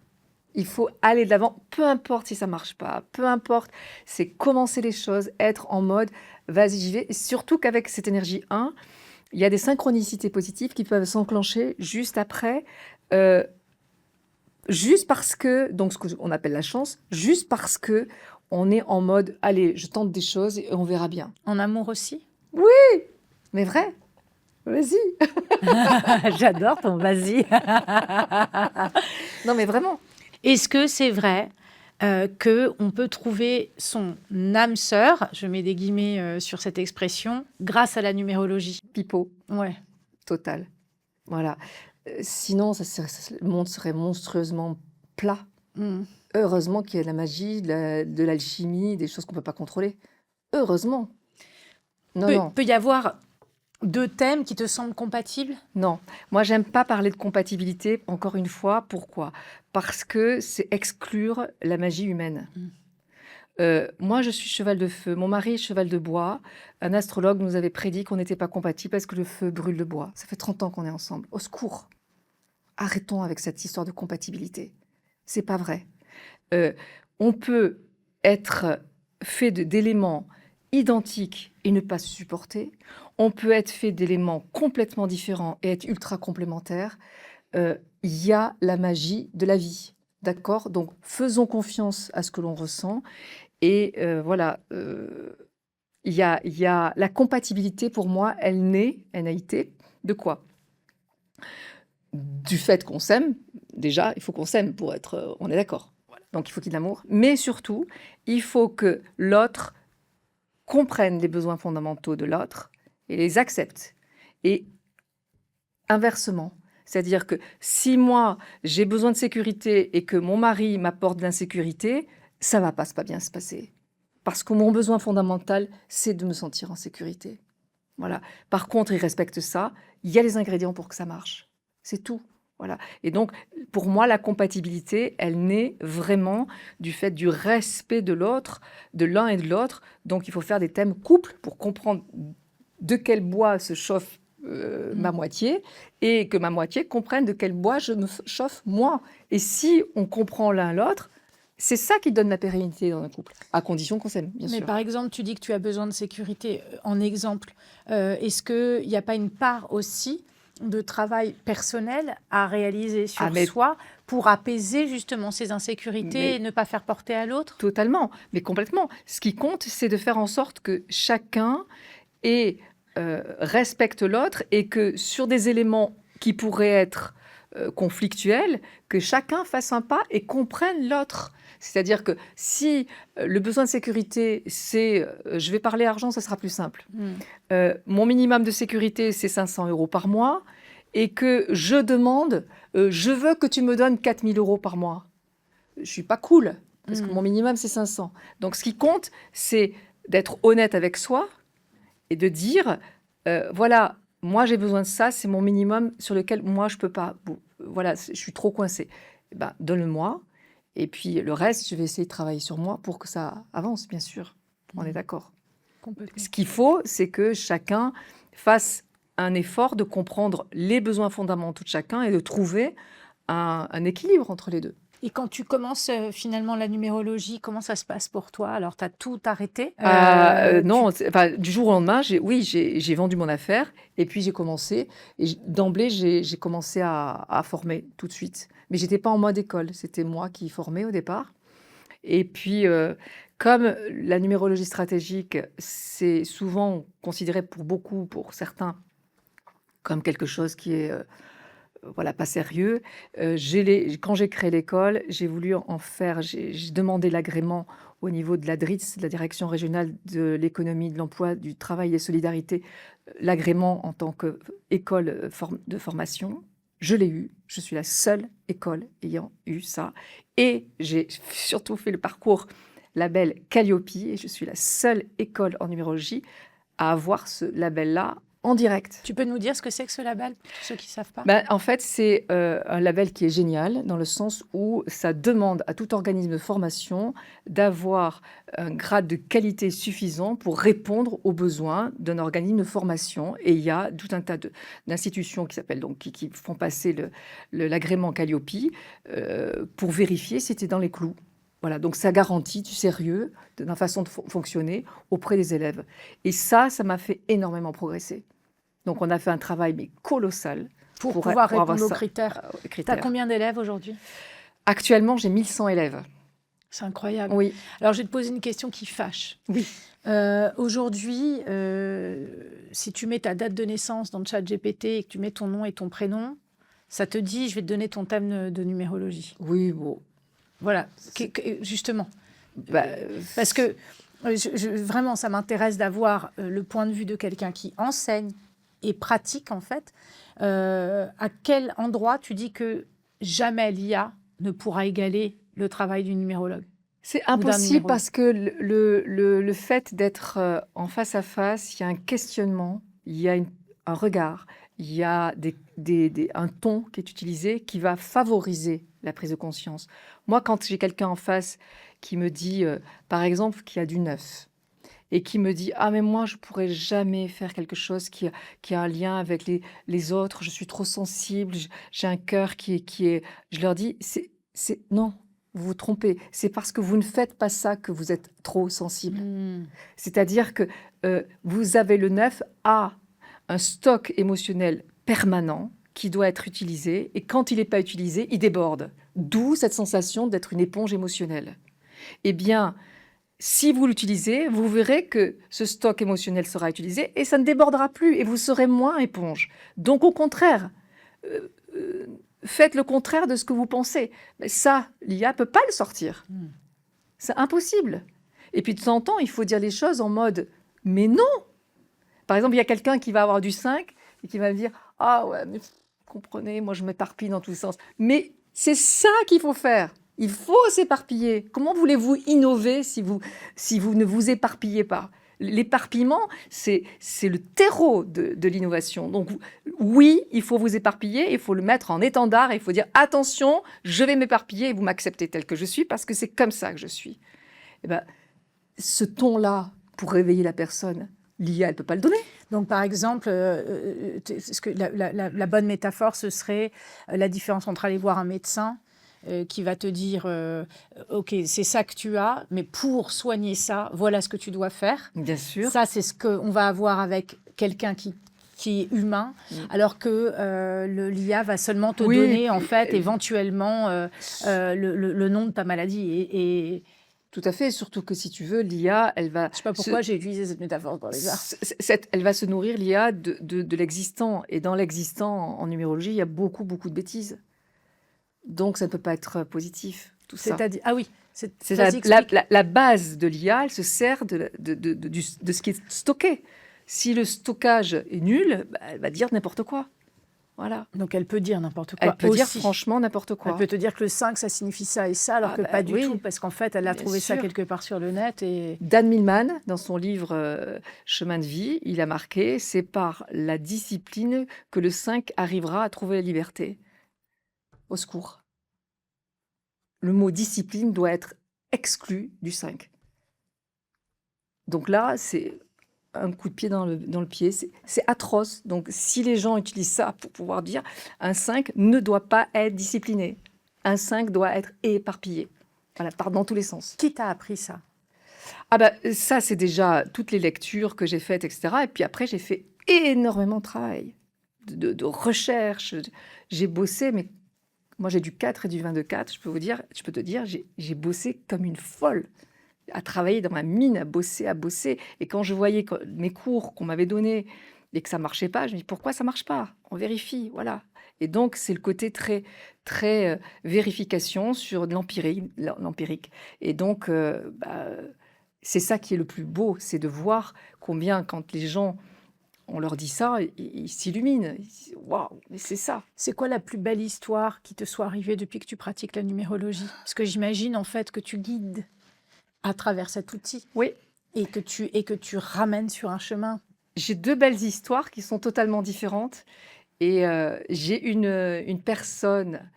Il faut aller de l'avant, peu importe si ça marche pas, peu importe, c'est commencer les choses, être en mode vas-y, j'y vais. Et surtout qu'avec cette énergie 1, il y a des synchronicités positives qui peuvent s'enclencher juste après, juste parce que, donc ce qu'on appelle la chance, juste parce que on est en mode allez, je tente des choses et on verra bien. En amour aussi? Mais vrai, vas-y. J'adore ton vas-y. Non mais vraiment. Est-ce que c'est vrai qu'on peut trouver son âme sœur, je mets des guillemets sur cette expression, grâce à la numérologie? Pipeau, Ouais. total. Voilà. Sinon, le monde serait monstrueusement plat. Mm. Heureusement qu'il y a de la magie, de l'alchimie, des choses qu'on ne peut pas contrôler. Heureusement. Non. Peut y avoir deux thèmes qui te semblent compatibles? Non. Moi, j'aime pas parler de compatibilité, encore une fois. Pourquoi? Parce que c'est exclure la magie humaine. Moi, je suis cheval de feu. Mon mari est cheval de bois. Un astrologue nous avait prédit qu'on n'était pas compatibles parce que le feu brûle le bois. Ça fait 30 ans qu'on est ensemble. Au secours. Arrêtons avec cette histoire de compatibilité. C'est pas vrai. On peut être fait d'éléments identiques et ne pas se supporter. On peut être fait d'éléments complètement différents et être ultra complémentaires. Il y a la magie de la vie, d'accord? Donc, faisons confiance à ce que l'on ressent. Et voilà, il y a la compatibilité, pour moi, elle naît, NAIT, de quoi? Du fait qu'on s'aime. Déjà, il faut qu'on s'aime pour être... on est d'accord. Donc, il faut qu'il y ait de l'amour. Mais surtout, il faut que l'autre comprenne les besoins fondamentaux de l'autre et les accepte. Et inversement, c'est-à-dire que si moi, j'ai besoin de sécurité et que mon mari m'apporte de l'insécurité, ça va pas bien se passer. Parce que mon besoin fondamental, c'est de me sentir en sécurité. Voilà. Par contre, il respecte ça. Il y a les ingrédients pour que ça marche. C'est tout. Voilà. Et donc, pour moi, la compatibilité, elle naît vraiment du fait du respect de l'autre, de l'un et de l'autre. Donc, il faut faire des thèmes couple pour comprendre de quel bois se chauffe ma moitié et que ma moitié comprenne de quel bois je me chauffe moi. Et si on comprend l'un l'autre, c'est ça qui donne la pérennité dans un couple, à condition qu'on s'aime, bien sûr. Mais par exemple, tu dis que tu as besoin de sécurité. En exemple, est-ce qu'il n'y a pas une part aussi de travail personnel à réaliser sur soi pour apaiser justement ces insécurités et ne pas faire porter à l'autre? Totalement, mais complètement. Ce qui compte, c'est de faire en sorte que chacun respecte l'autre et que sur des éléments qui pourraient être conflictuels, que chacun fasse un pas et comprenne l'autre. C'est-à-dire que si le besoin de sécurité, c'est je vais parler argent, ça sera plus simple. Mon minimum de sécurité, c'est 500 € par mois et que je demande, je veux que tu me donnes 4 000 € par mois. je ne suis pas cool, parce que mon minimum, c'est 500. Donc, ce qui compte, c'est d'être honnête avec soi et de dire, voilà, moi, j'ai besoin de ça, c'est mon minimum sur lequel moi, je ne peux pas. Bon, voilà, je suis trop coincée. Eh ben, donne-le-moi. Et puis, le reste, je vais essayer de travailler sur moi pour que ça avance, bien sûr. On est d'accord. Complètement. Ce qu'il faut, c'est que chacun fasse un effort de comprendre les besoins fondamentaux de chacun et de trouver un équilibre entre les deux. Et quand tu commences finalement la numérologie, comment ça se passe pour toi? Alors, tu as tout arrêté? Non, du jour au lendemain, j'ai vendu mon affaire et puis j'ai commencé. Et d'emblée, j'ai commencé à former tout de suite. Mais je n'étais pas en mode école, c'était moi qui formais au départ. Et puis, comme la numérologie stratégique, c'est souvent considéré pour certains, comme quelque chose qui est voilà, pas sérieux. Quand j'ai créé l'école, j'ai voulu en faire, j'ai demandé l'agrément au niveau de la DRITS, de la Direction régionale de l'économie, de l'emploi, du travail et des solidarités, l'agrément en tant qu'école de formation. Je l'ai eu, je suis la seule école ayant eu ça. Et j'ai surtout fait le parcours label Calliope, et je suis la seule école en numérologie à avoir ce label-là en direct. Tu peux nous dire ce que c'est que ce label, pour ceux qui ne savent pas? En fait, c'est un label qui est génial dans le sens où ça demande à tout organisme de formation d'avoir un grade de qualité suffisant pour répondre aux besoins d'un organisme de formation. Et il y a tout un tas d'institutions qui font passer l'agrément Calliope pour vérifier si c'était dans les clous. Voilà, donc ça garantit du sérieux, de la façon de fonctionner auprès des élèves. Et ça m'a fait énormément progresser. Donc on a fait un travail mais colossal pour pouvoir répondre aux critères. Tu as combien d'élèves aujourd'hui? Actuellement, j'ai 1100 élèves. C'est incroyable. Oui. Alors, je vais te poser une question qui fâche. Oui. Aujourd'hui, si tu mets ta date de naissance dans le chat GPT et que tu mets ton nom et ton prénom, ça te dit, je vais te donner ton thème de numérologie. Oui, bon. Voilà, justement. Parce que vraiment, ça m'intéresse d'avoir le point de vue de quelqu'un qui enseigne et pratique, en fait. À quel endroit tu dis que jamais l'IA ne pourra égaler le travail du numérologue? C'est impossible parce que le fait d'être en face à face, il y a un questionnement, il y a un regard, il y a un ton qui est utilisé qui va favoriser la prise de conscience. Moi, quand j'ai quelqu'un en face qui me dit, par exemple, qu'il y a du neuf, et qui me dit « Ah, mais moi, je ne pourrais jamais faire quelque chose qui a un lien avec les autres, je suis trop sensible, j'ai un cœur qui est… » Je leur dis « Non, vous vous trompez. C'est parce que vous ne faites pas ça que vous êtes trop sensible. C'est-à-dire que vous avez le neuf à un stock émotionnel permanent qui doit être utilisé, et quand il n'est pas utilisé, il déborde. D'où cette sensation d'être une éponge émotionnelle. Eh bien, si vous l'utilisez, vous verrez que ce stock émotionnel sera utilisé et ça ne débordera plus et vous serez moins éponge. Donc, au contraire, faites le contraire de ce que vous pensez. Mais ça, l'IA ne peut pas le sortir. C'est impossible. Et puis, de temps en temps, il faut dire les choses en mode « mais non ». Par exemple, il y a quelqu'un qui va avoir du 5 et qui va me dire « Ah ouais, mais comprenez, moi je m'éparpille dans tous les sens. » Mais c'est ça qu'il faut faire. Il faut s'éparpiller. Comment voulez-vous innover si vous ne vous éparpillez pas? L'éparpillement, c'est le terreau de l'innovation. Donc oui, il faut vous éparpiller, il faut le mettre en étendard, et il faut dire attention, je vais m'éparpiller et vous m'acceptez tel que je suis parce que c'est comme ça que je suis. Et ben, ce ton-là, pour réveiller la personne, l'IA, elle ne peut pas le donner. Donc, par exemple, la bonne métaphore, ce serait la différence entre aller voir un médecin qui va te dire ok, c'est ça que tu as, mais pour soigner ça, voilà ce que tu dois faire. Bien sûr. Ça, c'est ce qu'on va avoir avec quelqu'un qui est humain, alors que l'IA va seulement te donner, en fait, éventuellement, le nom de ta maladie. Tout à fait, surtout que si tu veux, l'IA, elle va… Je ne sais pas pourquoi j'ai utilisé cette métaphore pour les arts. Elle va se nourrir, l'IA, de l'existant. Et dans l'existant, en numérologie, il y a beaucoup, beaucoup de bêtises. Donc, ça ne peut pas être positif, tout ça. C'est-à-dire… Ah oui, c'est la base de l'IA, elle se sert de ce qui est stocké. Si le stockage est nul, elle va dire n'importe quoi. Voilà. Donc, elle peut dire n'importe quoi Elle peut dire aussi. franchement n'importe quoi. Elle peut te dire que le 5, ça signifie ça et ça, alors que pas du oui, tout, parce qu'en fait, elle a bien trouvé ça sûr. quelque part sur le net. Et Dan Millman, dans son livre Chemin de vie, il a marqué « C'est par la discipline que le 5 arrivera à trouver la liberté ». Au secours. Le mot discipline doit être exclu du 5. Donc là, c'est un coup de pied dans le pied, c'est atroce. Donc si les gens utilisent ça pour pouvoir dire un 5 ne doit pas être discipliné, un 5 doit être éparpillé, voilà, part dans tous les sens. qui t'a appris ça? Ah bah ça, c'est déjà toutes les lectures que j'ai faites, etc. Et puis après, j'ai fait énormément de travail, de recherche. J'ai bossé, mais moi j'ai du 4 et du 22-4, je peux te dire, j'ai bossé comme une folle, à travailler dans ma mine, à bosser. Et quand je voyais mes cours qu'on m'avait donnés et que ça marchait pas, je me dis pourquoi ça marche pas? On vérifie, voilà. Et donc c'est le côté très très vérification sur de l'empirique. Et donc c'est ça qui est le plus beau, c'est de voir combien quand les gens on leur dit ça, ils s'illuminent. Waouh, mais c'est ça. C'est quoi la plus belle histoire qui te soit arrivée depuis que tu pratiques la numérologie? Parce que j'imagine en fait que tu guides à travers cet outil. Oui. Et que tu ramènes sur un chemin. J'ai 2 belles histoires qui sont totalement différentes. Et j'ai une personne,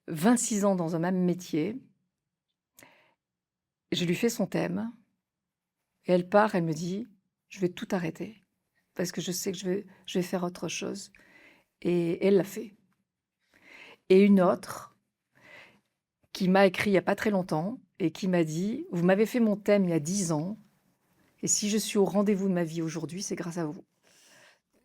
26 ans dans un même métier. Je lui fais son thème. Et elle part, elle me dit, je vais tout arrêter. Parce que je sais que je vais faire autre chose. Et elle l'a fait. Et une autre qui m'a écrit il n'y a pas très longtemps et qui m'a dit, vous m'avez fait mon thème il y a 10 ans. Et si je suis au rendez-vous de ma vie aujourd'hui, c'est grâce à vous.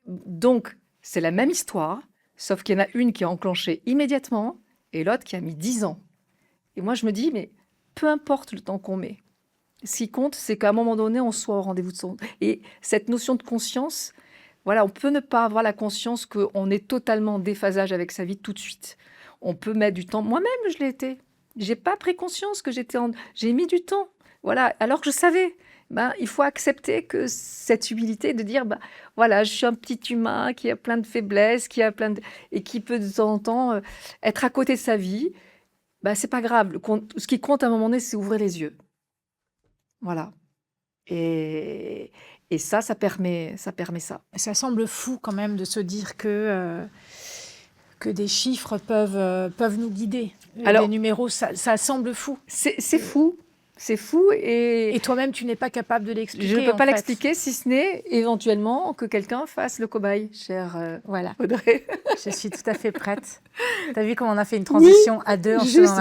Donc, c'est la même histoire, sauf qu'il y en a une qui a enclenché immédiatement et l'autre qui a mis 10 ans. Et moi, je me dis, mais peu importe le temps qu'on met, ce qui compte, c'est qu'à un moment donné, on soit au rendez-vous de son... Et cette notion de conscience, voilà, on peut ne pas avoir la conscience qu'on est totalement en déphasage avec sa vie tout de suite. On peut mettre du temps. Moi-même, je l'ai été. J'ai pas pris conscience que j'ai mis du temps. Voilà, alors que je savais. Il faut accepter que cette humilité de dire, voilà, je suis un petit humain qui a plein de faiblesses, et qui peut de temps en temps être à côté de sa vie. C'est pas grave. Ce qui compte à un moment donné, c'est ouvrir les yeux. Voilà. Et ça permet ça. Ça semble fou quand même de se dire que des chiffres peuvent nous guider. Alors, des numéros, ça semble fou. C'est fou. C'est fou et toi-même, tu n'es pas capable de l'expliquer. Je ne peux pas l'expliquer, si ce n'est éventuellement que quelqu'un fasse le cobaye, chère voilà. Audrey. Je suis tout à fait prête. Tu as vu comment on a fait une transition à deux en se dans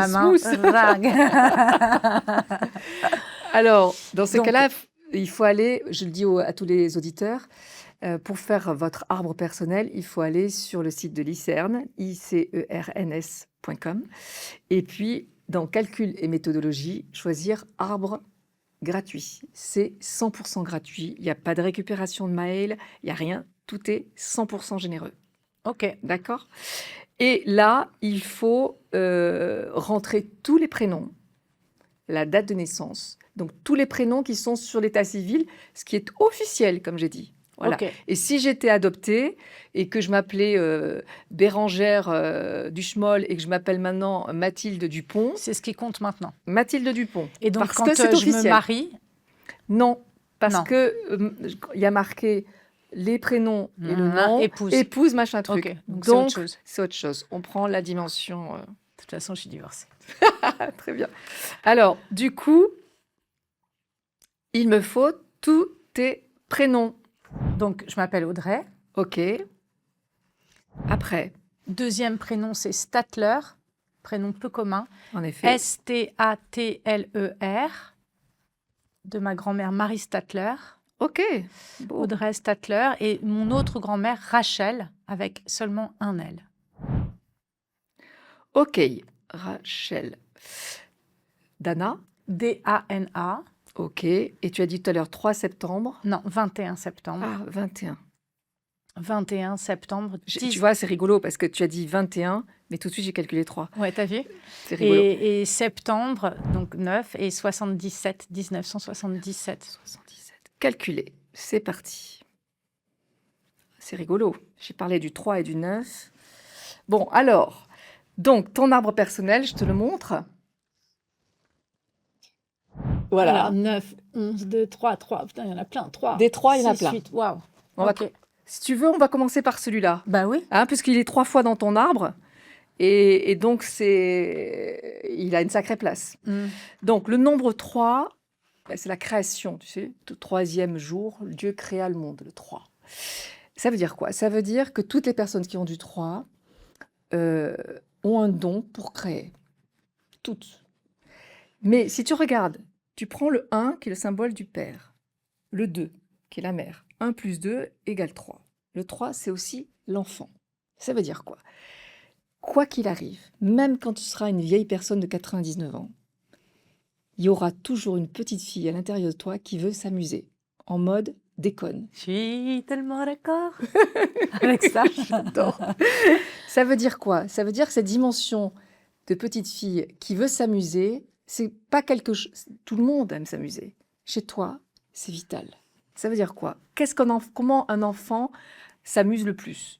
la main. Alors, dans ces cas-là, il faut aller, je le dis à tous les auditeurs, pour faire votre arbre personnel, il faut aller sur le site de l'ICERN, icerns.com, et puis dans calcul et méthodologie, choisir arbre gratuit. C'est 100% gratuit. Il n'y a pas de récupération de mail, il n'y a rien. Tout est 100% généreux. Ok. D'accord. Et là, il faut rentrer tous les prénoms, la date de naissance, donc tous les prénoms qui sont sur l'état civil, ce qui est officiel, comme j'ai dit. Voilà. Okay. Et si j'étais adoptée et que je m'appelais Bérangère Duchemol et que je m'appelle maintenant Mathilde Dupont... C'est ce qui compte maintenant. Mathilde Dupont. Et donc, parce quand que c'est je officiel. me marie... Non, parce que il y a marqué les prénoms et le nom, épouse machin truc. Okay. Donc c'est autre chose. On prend la dimension... De toute façon, je suis divorcée. Très bien. Alors, du coup, il me faut tous tes prénoms. Donc, je m'appelle Audrey. Ok. Après. Deuxième prénom, c'est Statler. Prénom peu commun. En effet. Statler. De ma grand-mère Marie Statler. Ok. Bon. Audrey Statler. Et mon autre grand-mère Rachel, avec seulement un L. Ok. Rachel. Dana. D-A-N-A. Ok. Et tu as dit tout à l'heure 3 septembre. Non, 21 septembre. Ah, 21. 21 septembre. Tu vois, c'est rigolo parce que tu as dit 21, mais tout de suite, j'ai calculé 3. Ouais, t'as vu? C'est rigolo. Et septembre, donc 9, et 77, 1977. 77. Calculé. C'est parti. C'est rigolo. J'ai parlé du 3 et du 9. Bon, alors, donc, ton arbre personnel, je te le montre. Voilà. Alors, 9, 11, 2, 3, 3. Putain, il y en a plein. 3. Des 3, il y en a 6, plein. 8. Waouh. On va- Ok. Si tu veux, on va commencer par celui-là. Bah oui. Hein, puisqu'il est 3 fois dans ton arbre. Et donc, il a une sacrée place. Mm. Donc, le nombre 3, c'est la création, tu sais. Le 3e jour, Dieu créa le monde, le 3. Ça veut dire quoi? Ça veut dire que toutes les personnes qui ont du 3 ont un don pour créer. Toutes. Mais si tu regardes, tu prends le 1, qui est le symbole du père, le 2, qui est la mère. 1 plus 2 égale 3. Le 3, c'est aussi l'enfant. Ça veut dire quoi? Quoi qu'il arrive, même quand tu seras une vieille personne de 99 ans, il y aura toujours une petite fille à l'intérieur de toi qui veut s'amuser, en mode déconne. Je suis tellement d'accord avec ça. J'adore. Ça veut dire quoi? Ça veut dire que cette dimension de petite fille qui veut s'amuser, c'est pas quelque chose. Tout le monde aime s'amuser. Chez toi, c'est vital. Ça veut dire quoi? Comment un enfant s'amuse le plus?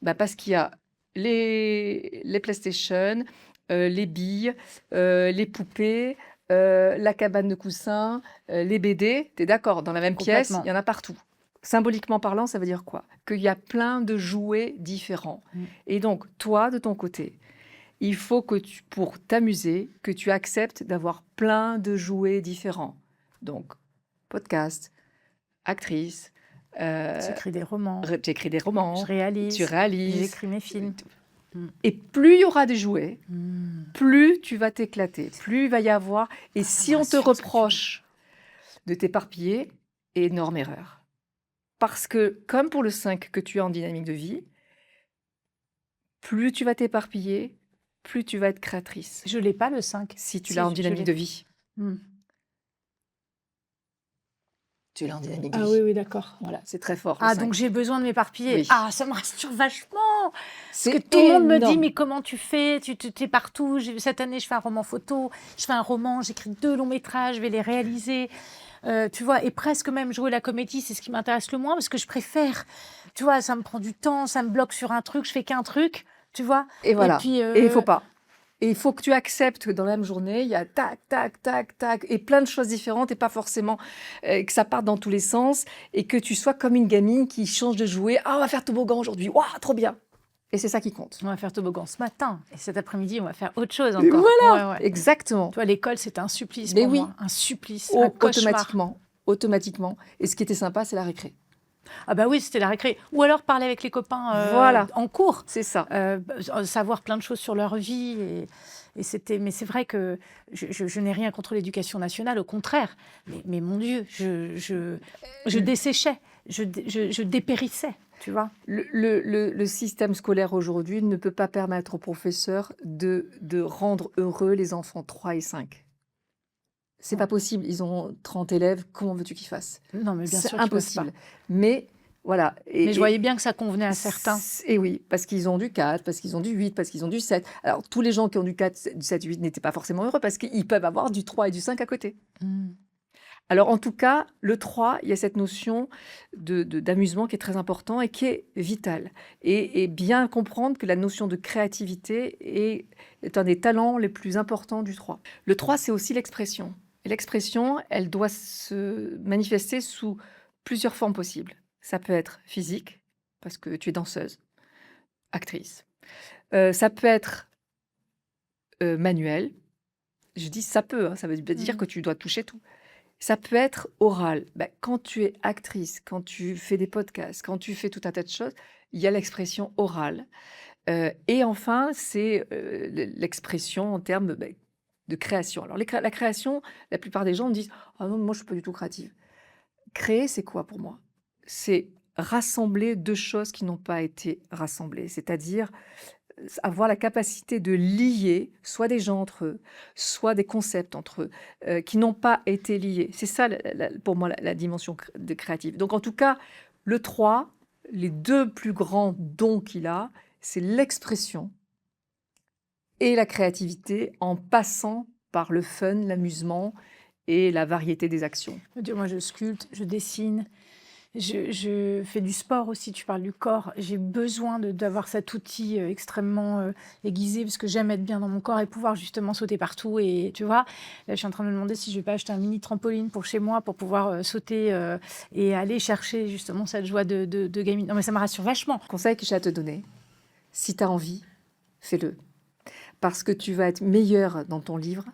Bah parce qu'il y a les PlayStation, les billes, les poupées, la cabane de coussins, les BD. T'es d'accord? Dans la même pièce, Complètement. il y en a partout. Symboliquement parlant, ça veut dire quoi? Qu'il y a plein de jouets différents. Mm. Et donc, toi, de ton côté, il faut que pour t'amuser, que tu acceptes d'avoir plein de jouets différents. Donc, podcast, actrice, J'écris des romans. tu écris des romans, Je réalise. tu réalises. J'écris mes films. Et plus il y aura des jouets, Mm. plus tu vas t'éclater, plus il va y avoir. Et si on te rassure, ce que tu reproche de t'éparpiller, énorme erreur. Parce que, comme pour le 5 que tu as en dynamique de vie, plus tu vas t'éparpiller, plus tu vas être créatrice. Je l'ai pas le 5. Si tu Si, l'as en je dynamique l'ai. de vie. Mm. Tu l'as en dynamique de Ah vie. oui, d'accord. Voilà, c'est très fort. le Ah, 5. donc j'ai besoin de m'éparpiller. Oui. Ah, ça me rassure vachement. C'est Parce que tout le monde me dit, énorme. mais comment tu fais? Tu es partout. Cette année, je fais un roman photo, je fais un roman, j'écris 2 longs métrages, je vais les réaliser. Tu vois, et presque même jouer la comédie, c'est ce qui m'intéresse le moins, parce que je préfère, tu vois, ça me prend du temps, ça me bloque sur un truc, je fais qu'un truc, tu vois. Et voilà. puis, Et il faut pas. Et il faut que tu acceptes que dans la même journée, il y a tac, tac, tac, tac, et plein de choses différentes, et pas forcément que ça parte dans tous les sens, et que tu sois comme une gamine qui change de jouet. Ah, on va faire toboggan aujourd'hui. Waouh, trop bien. Et c'est ça qui compte. On va faire toboggan ce matin, et cet après-midi, on va faire autre chose Et encore. voilà, Ouais, ouais. exactement. Tu vois, l'école, c'était un supplice Mais pour oui. moi. Un supplice, un cauchemar. Automatiquement. Et ce qui était sympa, c'est la récré. Ah bah oui, c'était la récré. Ou alors parler avec les copains Voilà. en cours. C'est ça. Savoir plein de choses sur leur vie. Et c'était, mais c'est vrai que je n'ai rien contre l'éducation nationale, au contraire. Mais mon Dieu, je desséchais, je dépérissais, tu vois. Le système scolaire aujourd'hui ne peut pas permettre aux professeurs de rendre heureux les enfants 3 et 5. C'est pas possible. Ils ont 30 élèves. Comment veux-tu qu'ils fassent? Non, mais bien C'est sûr qu'ils peuvent impossible. pas. Mais voilà. Mais je voyais bien que ça convenait à certains. Et oui, parce qu'ils ont du 4, parce qu'ils ont du 8, parce qu'ils ont du 7. Alors, tous les gens qui ont du 4, du 7, 8 n'étaient pas forcément heureux parce qu'ils peuvent avoir du 3 et du 5 à côté. Mm. Alors, en tout cas, le 3, il y a cette notion d'amusement qui est très important et qui est vitale. Et bien comprendre que la notion de créativité est un des talents les plus importants du 3. Le 3, c'est aussi l'expression. Et l'expression, elle doit se manifester sous plusieurs formes possibles. Ça peut être physique, parce que tu es danseuse, actrice. Ça peut être manuel. Je dis ça peut, hein, ça veut dire que tu dois toucher tout. Ça peut être oral. Ben, quand tu es actrice, quand tu fais des podcasts, quand tu fais tout un tas de choses, il y a l'expression orale. Et enfin, c'est l'expression en termes de création. Alors, la création, la plupart des gens me disent « Ah non, moi, je ne suis pas du tout créative. » Créer, c'est quoi pour moi? C'est rassembler deux choses qui n'ont pas été rassemblées, c'est-à-dire avoir la capacité de lier soit des gens entre eux, soit des concepts entre eux, qui n'ont pas été liés. C'est ça, pour moi, la dimension de créative. Donc, en tout cas, le 3, les deux plus grands dons qu'il a, c'est l'expression et la créativité en passant par le fun, l'amusement et la variété des actions. Dieu, moi, je sculpte, je dessine, Je fais du sport aussi, tu parles du corps. J'ai besoin d'avoir cet outil extrêmement aiguisé parce que j'aime être bien dans mon corps et pouvoir justement sauter partout. Et tu vois, là, je suis en train de me demander si je vais pas acheter un mini trampoline pour chez moi pour pouvoir sauter et aller chercher justement cette joie de gamine. Non, mais ça me rassure vachement. Conseil que j'ai à te donner, si tu as envie, fais-le. Parce que tu vas être meilleur dans ton livre,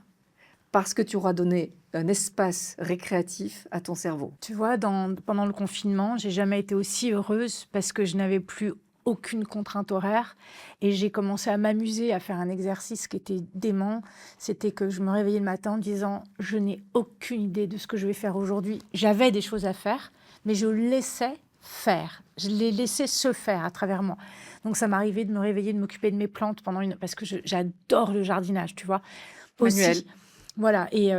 parce que tu auras donné un espace récréatif à ton cerveau. Tu vois, pendant le confinement, j'ai jamais été aussi heureuse parce que je n'avais plus aucune contrainte horaire et j'ai commencé à m'amuser à faire un exercice qui était dément. C'était que je me réveillais le matin en disant « je n'ai aucune idée de ce que je vais faire aujourd'hui ». J'avais des choses à faire, mais je laissais faire. Je les laissais se faire à travers moi. Donc ça m'arrivait de me réveiller, de m'occuper de mes plantes parce que j'adore le jardinage, tu vois. Manuel. Aussi, voilà, et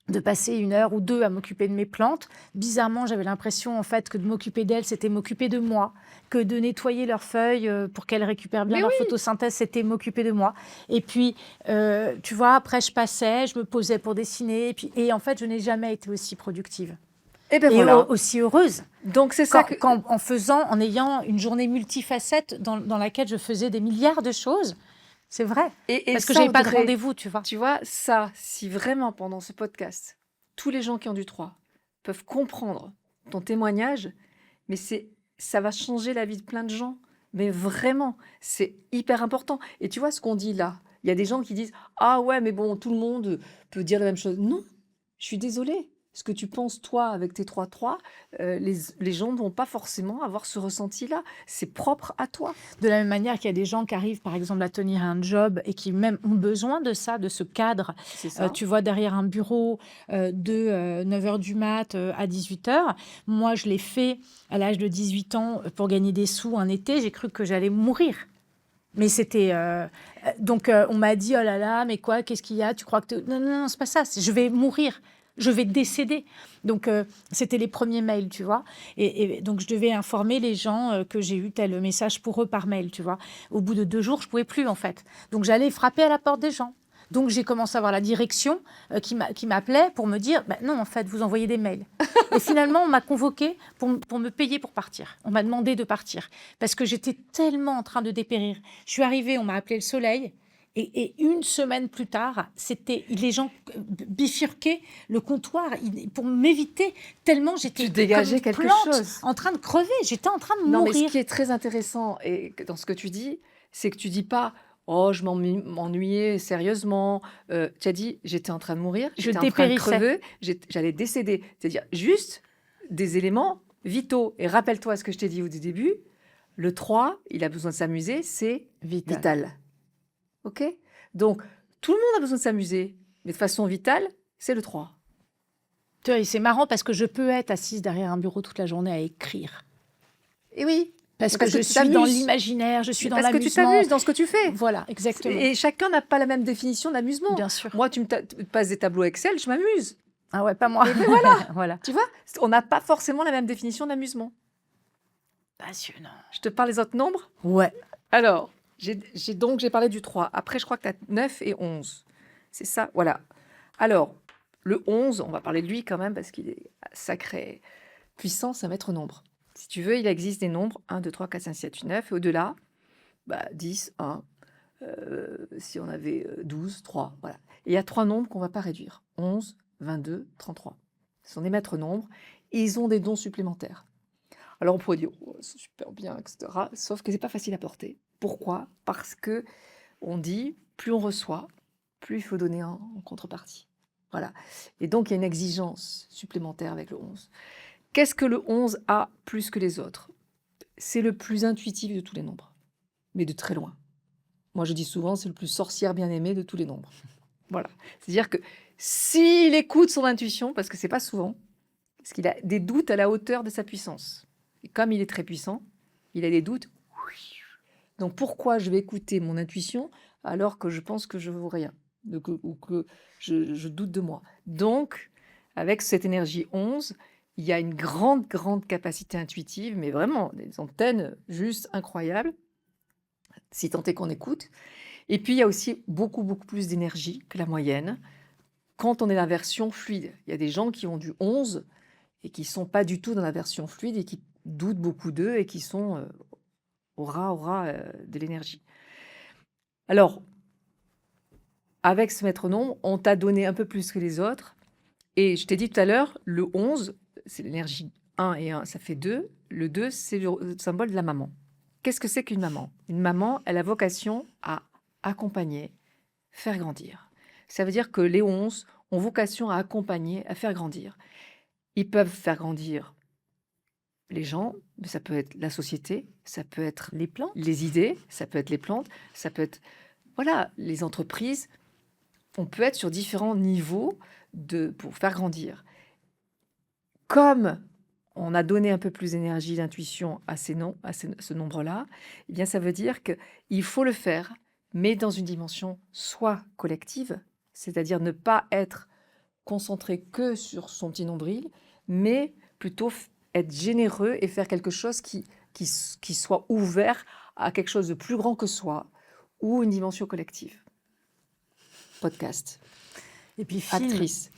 de passer 1 heure ou 2 à m'occuper de mes plantes. Bizarrement, j'avais l'impression en fait que de m'occuper d'elles, c'était m'occuper de moi, que de nettoyer leurs feuilles pour qu'elles récupèrent bien leur photosynthèse, c'était m'occuper de moi. Et puis, tu vois, après je passais, je me posais pour dessiner, et en fait, je n'ai jamais été aussi productive. Et bien voilà. Aussi heureuse. Donc c'est ça en ayant une journée multifacette dans laquelle je faisais des milliards de choses. C'est vrai, parce que je n'avais pas de rendez-vous, tu vois. Tu vois, ça, si vraiment pendant ce podcast, tous les gens qui ont du 3 peuvent comprendre ton témoignage, mais ça va changer la vie de plein de gens. Mais vraiment, c'est hyper important. Et tu vois ce qu'on dit là, il y a des gens qui disent « Ah ouais, mais bon, tout le monde peut dire la même chose. » Non, je suis désolée. Ce que tu penses, toi, avec tes 3-3, les gens ne vont pas forcément avoir ce ressenti-là. C'est propre à toi. De la même manière qu'il y a des gens qui arrivent, par exemple, à tenir un job et qui même ont besoin de ça, de ce cadre. C'est ça. Tu vois, derrière un bureau de 9h du mat à 18h. Moi, je l'ai fait à l'âge de 18 ans pour gagner des sous un été. J'ai cru que j'allais mourir. Mais c'était... Donc, on m'a dit, oh là là, mais quoi, qu'est-ce qu'il y a? Tu crois que... Non, non, non, c'est pas ça. Je vais mourir. Je vais décéder. Donc, c'était les premiers mails, tu vois. Et donc, je devais informer les gens que j'ai eu tel message pour eux par mail, tu vois. Au bout de 2 jours, je ne pouvais plus, en fait. Donc, j'allais frapper à la porte des gens. Donc, j'ai commencé à voir la direction qui m'appelait pour me dire « Non, en fait, vous envoyez des mails. » Et finalement, on m'a convoqué pour me payer pour partir. On m'a demandé de partir parce que j'étais tellement en train de dépérir. Je suis arrivée, on m'a appelé le soleil. Et 1 semaine plus tard, les gens bifurquaient le comptoir pour m'éviter tellement j'étais dégageais comme quelque plante, chose. en train de crever. J'étais en train de Non, mourir. mais ce qui est très intéressant dans ce que tu dis, c'est que tu dis pas « Oh, je m'ennuyais sérieusement. » Tu as dit « J'étais en train de mourir, j'étais en train de crever, j'allais décéder. » C'est-à-dire juste des éléments vitaux. Et rappelle-toi ce que je t'ai dit au début, le 3, il a besoin de s'amuser, c'est vital. OK? Donc, tout le monde a besoin de s'amuser, mais de façon vitale, c'est le 3. Tu vois, et c'est marrant parce que je peux être assise derrière un bureau toute la journée à écrire. Et oui, parce que je suis dans l'imaginaire, je suis dans l'amusement. Parce que tu t'amuses dans ce que tu fais. Voilà, exactement. Et chacun n'a pas la même définition d'amusement. Bien sûr. Moi, tu me passes des tableaux Excel, je m'amuse. Ah ouais, pas moi. Et voilà. Voilà. Tu vois, on n'a pas forcément la même définition d'amusement. Passionnant. Je te parle des autres nombres? Ouais. Alors, j'ai parlé du 3. Après, je crois que tu as 9 et 11. C'est ça, voilà. Alors, le 11, on va parler de lui quand même parce qu'il est sacré puissant, c'est un maître nombre. Si tu veux, il existe des nombres 1, 2, 3, 4, 5, 6, 7, 8, 9. Et au-delà, 10, 1. Si on avait 12, 3. Voilà. Et il y a 3 nombres qu'on ne va pas réduire. 11, 22, 33. Ce sont des maîtres nombres et ils ont des dons supplémentaires. Alors on pourrait dire, oh, c'est super bien, etc. Sauf que ce n'est pas facile à porter. Pourquoi? Parce que on dit, plus on reçoit, plus il faut donner en contrepartie. Voilà. Et donc il y a une exigence supplémentaire avec le 11. Qu'est-ce que le 11 a plus que les autres? C'est le plus intuitif de tous les nombres, mais de très loin. Moi je dis souvent, c'est le plus sorcière bien-aimé de tous les nombres. Voilà. C'est-à-dire que s'il écoute son intuition, parce que c'est pas souvent, parce qu'il a des doutes à la hauteur de sa puissance. Et comme il est très puissant, il a des doutes. Donc pourquoi je vais écouter mon intuition alors que je pense que je ne vaux rien ou que je doute de moi? Donc, avec cette énergie 11, il y a une grande capacité intuitive, mais vraiment des antennes juste incroyables, si tant est qu'on écoute. Et puis, il y a aussi beaucoup plus d'énergie que la moyenne quand on est la version fluide. Il y a des gens qui ont du 11 et qui ne sont pas du tout dans la version fluide et qui doutent beaucoup d'eux et qui sont aura de l'énergie. Alors, avec ce métronome, on t'a donné un peu plus que les autres. Et je t'ai dit tout à l'heure, le 11, c'est l'énergie 1 et 1, ça fait 2. Le 2, c'est le symbole de la maman. Qu'est-ce que c'est qu'une maman? Une maman, elle a vocation à accompagner, faire grandir. Ça veut dire que les 11 ont vocation à accompagner, à faire grandir. Ils peuvent faire grandir les gens, mais ça peut être la société, ça peut être Les plantes. les idées, ça peut être les plantes, ça peut être les entreprises. On peut être sur différents niveaux pour faire grandir. Comme on a donné un peu plus d'énergie, d'intuition à ce nombre-là, eh bien ça veut dire qu'il faut le faire, mais dans une dimension soit collective, c'est-à-dire ne pas être concentré que sur son petit nombril, mais plutôt être généreux et faire quelque chose qui soit ouvert à quelque chose de plus grand que soi ou une dimension collective. Podcast, Et puis film. actrice,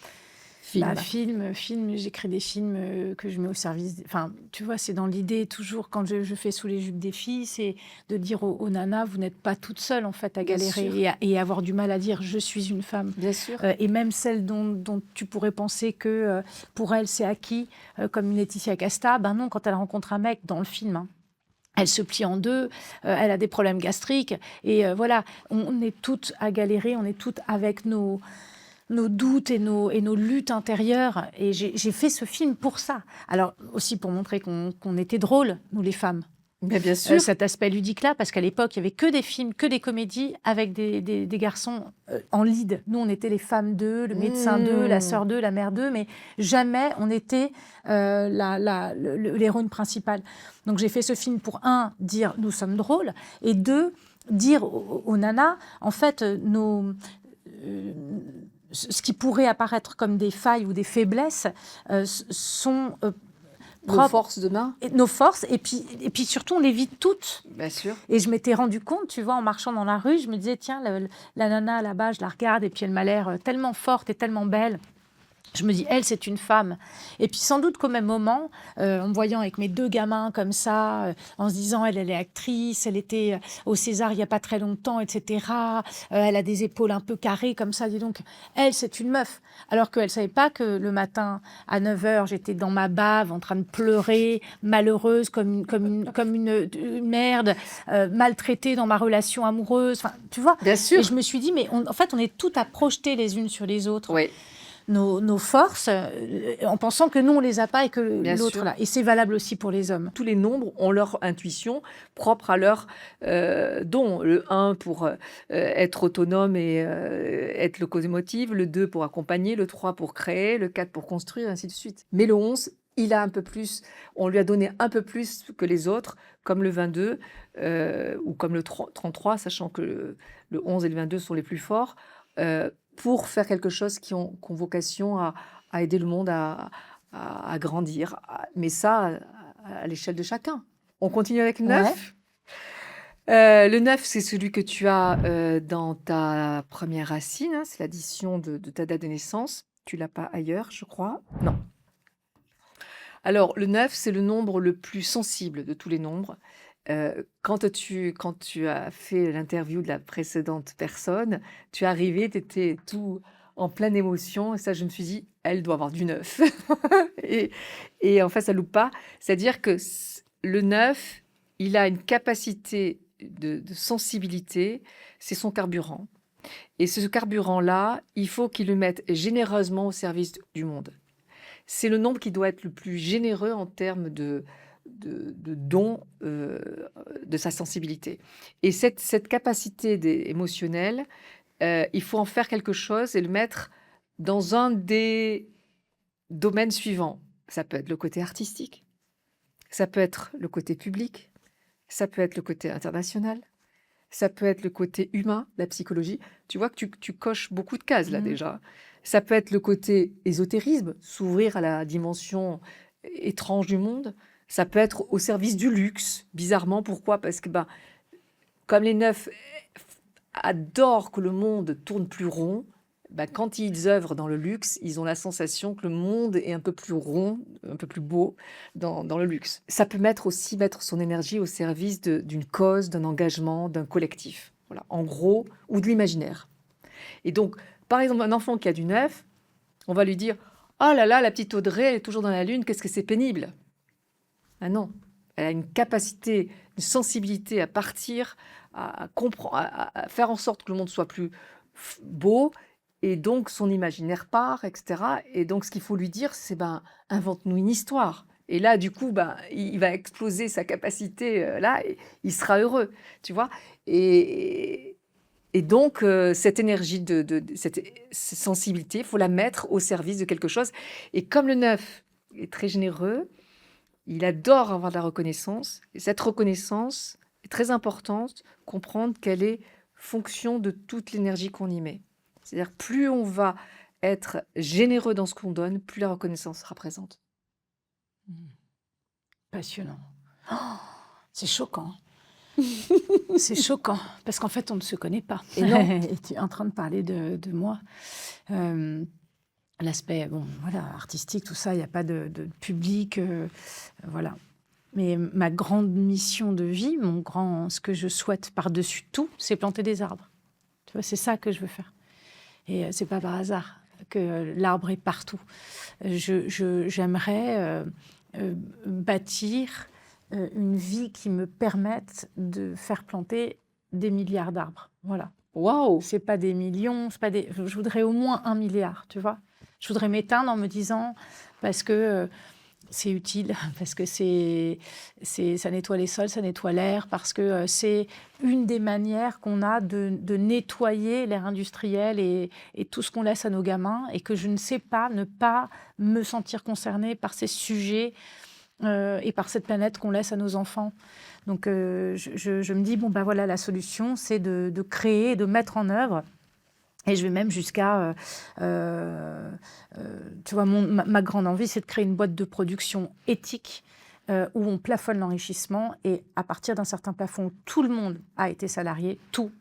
Film, j'écris des films que je mets au service. Enfin, tu vois, c'est dans l'idée toujours, quand je fais Sous les jupes des filles, c'est de dire aux nanas, vous n'êtes pas toutes seules en fait à galérer et avoir du mal à dire je suis une femme. Bien sûr. Et même celles dont tu pourrais penser que pour elles c'est acquis, comme une Laetitia Casta, ben non, quand elle rencontre un mec dans le film, hein, elle se plie en deux, elle a des problèmes gastriques et voilà, on est toutes à galérer, on est toutes avec nos doutes et nos luttes intérieures. Et j'ai fait ce film pour ça. Alors, aussi pour montrer qu'on était drôles, nous les femmes. Mais bien sûr. Cet aspect ludique-là, parce qu'à l'époque, il n'y avait que des films, que des comédies avec des garçons en lead. Nous, on était les femmes d'eux, le médecin d'eux, la sœur d'eux, la mère d'eux, mais jamais on était l'héroïne principale. Donc, j'ai fait ce film pour, un, dire nous sommes drôles, et deux, dire aux nanas, en fait, ce qui pourrait apparaître comme des failles ou des faiblesses sont nos forces demain. Nos forces, et puis surtout, on les vit toutes. Bien sûr. Et je m'étais rendu compte, tu vois, en marchant dans la rue, je me disais, tiens, la nana là-bas, je la regarde, et puis elle m'a l'air tellement forte et tellement belle. Je me dis, elle, c'est une femme. Et puis, sans doute qu'au même moment, en me voyant avec mes deux gamins comme ça, en se disant, elle est actrice, elle était au César il n'y a pas très longtemps, etc. Elle a des épaules un peu carrées comme ça. Dis donc, elle, c'est une meuf. Alors qu'elle ne savait pas que le matin, à 9h, j'étais dans ma bave, en train de pleurer, malheureuse, comme une merde, maltraitée dans ma relation amoureuse. Enfin, tu vois. Bien sûr. Et je me suis dit, mais en fait, on est toutes à projeter les unes sur les autres. Oui. Nos forces, en pensant que nous, on ne les a pas et que Bien l'autre sûr. là. Et c'est valable aussi pour les hommes. Tous les nombres ont leur intuition propre à leur don. Le 1 pour être autonome et être locomotive, le 2 pour accompagner, le 3 pour créer, le 4 pour construire, et ainsi de suite. Mais le 11, il a un peu plus, on lui a donné un peu plus que les autres, comme le 22 ou comme le 33, sachant que le 11 et le 22 sont les plus forts, pour faire quelque chose qui ont vocation à aider le monde à grandir. Mais ça, à l'échelle de chacun. On continue avec le 9. Le 9, c'est celui que tu as dans ta première racine. Hein, c'est l'addition de ta date de naissance. Tu l'as pas ailleurs, je crois. Non. Alors, le 9, c'est le nombre le plus sensible de tous les nombres. Quand tu as fait l'interview de la précédente personne, tu es arrivé, tu étais tout en pleine émotion. Et ça, je me suis dit, elle doit avoir du 9. et en fait, ça loupe pas. C'est-à-dire que le 9, il a une capacité de sensibilité. C'est son carburant. Et ce carburant-là, il faut qu'il le mette généreusement au service du monde. C'est le nombre qui doit être le plus généreux en termes de don de sa sensibilité. Et cette capacité émotionnelle, il faut en faire quelque chose et le mettre dans un des domaines suivants. Ça peut être le côté artistique, ça peut être le côté public, ça peut être le côté international, ça peut être le côté humain, la psychologie. Tu vois que tu coches beaucoup de cases là déjà. Ça peut être le côté ésotérisme, s'ouvrir à la dimension étrange du monde. Ça peut être au service du luxe, bizarrement. Pourquoi ? Parce que comme les 9 adorent que le monde tourne plus rond, quand ils œuvrent dans le luxe, ils ont la sensation que le monde est un peu plus rond, un peu plus beau dans le luxe. Ça peut mettre son énergie au service d'une cause, d'un engagement, d'un collectif. Voilà, en gros, ou de l'imaginaire. Et donc, par exemple, un enfant qui a du neuf, on va lui dire « Oh là là, la petite Audrey, elle est toujours dans la lune, qu'est-ce que c'est pénible !» Ah non, elle a une capacité, une sensibilité à partir, à comprendre, à faire en sorte que le monde soit plus beau, et donc son imaginaire part, etc. Et donc ce qu'il faut lui dire, c'est invente-nous une histoire. Et là, du coup, il va exploser sa capacité, là, et il sera heureux, tu vois. Et donc, cette énergie, cette sensibilité, il faut la mettre au service de quelque chose. Et comme le neuf est très généreux, il adore avoir de la reconnaissance. Et cette reconnaissance est très importante, comprendre qu'elle est fonction de toute l'énergie qu'on y met. C'est-à-dire, plus on va être généreux dans ce qu'on donne, plus la reconnaissance sera présente. Passionnant. Oh, c'est choquant. C'est choquant, parce qu'en fait, on ne se connaît pas. Et non. Et tu es en train de parler de moi. L'aspect artistique, tout ça, il n'y a pas de public. Voilà. Mais ma grande mission de vie, ce que je souhaite par-dessus tout, c'est planter des arbres. Tu vois, c'est ça que je veux faire. Et c'est pas par hasard que l'arbre est partout. J'aimerais bâtir une vie qui me permette de faire planter des milliards d'arbres. Voilà. Waouh! C'est pas des millions, je voudrais au moins 1 milliard, tu vois. Je voudrais m'éteindre en me disant, parce que c'est utile, parce que ça nettoie les sols, ça nettoie l'air, parce que c'est une des manières qu'on a de nettoyer l'air industriel et tout ce qu'on laisse à nos gamins, et que je ne sais pas ne pas me sentir concernée par ces sujets et par cette planète qu'on laisse à nos enfants. Donc je me dis, voilà, la solution, c'est de créer, de mettre en œuvre. Et je vais même jusqu'à, tu vois, ma grande envie, c'est de créer une boîte de production éthique où on plafonne l'enrichissement, et à partir d'un certain plafond où tout le monde a été salarié, tout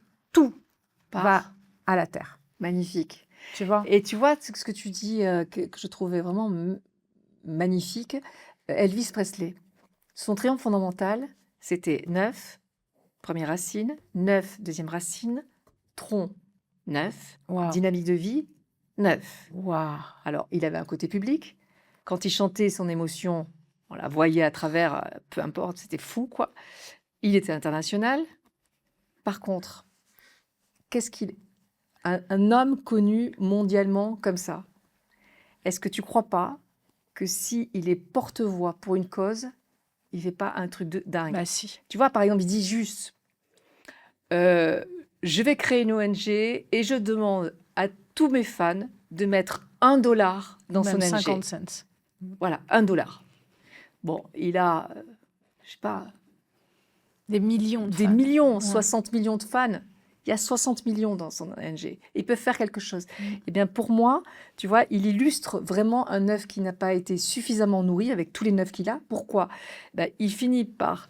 va à la terre. Magnifique. Tu vois ? Et tu vois, ce que tu dis, que je trouvais vraiment magnifique, Elvis Presley. Son triomphe fondamental, c'était 9, première racine, 9, deuxième racine, tronc, 9, Wow. dynamique de vie, 9. Wow. Alors, il avait un côté public. Quand il chantait son émotion, on la voyait à travers, peu importe, c'était fou, quoi. Il était international. Par contre, un homme connu mondialement comme ça, est-ce que tu crois pas que s'il est porte-voix pour une cause, il ne fait pas un truc de dingue? Bah si. Tu vois, par exemple, il dit juste je vais créer une ONG et je demande à tous mes fans de mettre $1 dans son Même ONG. 50 cents. Voilà, $1. Bon, il a, je sais pas, Des millions de des fans. millions, Ouais. 60 millions de fans. Il y a 60 millions dans son ONG. Ils peuvent faire quelque chose. Eh bien, pour moi, tu vois, il illustre vraiment un œuf qui n'a pas été suffisamment nourri avec tous les neufs qu'il a. Pourquoi ? Il finit par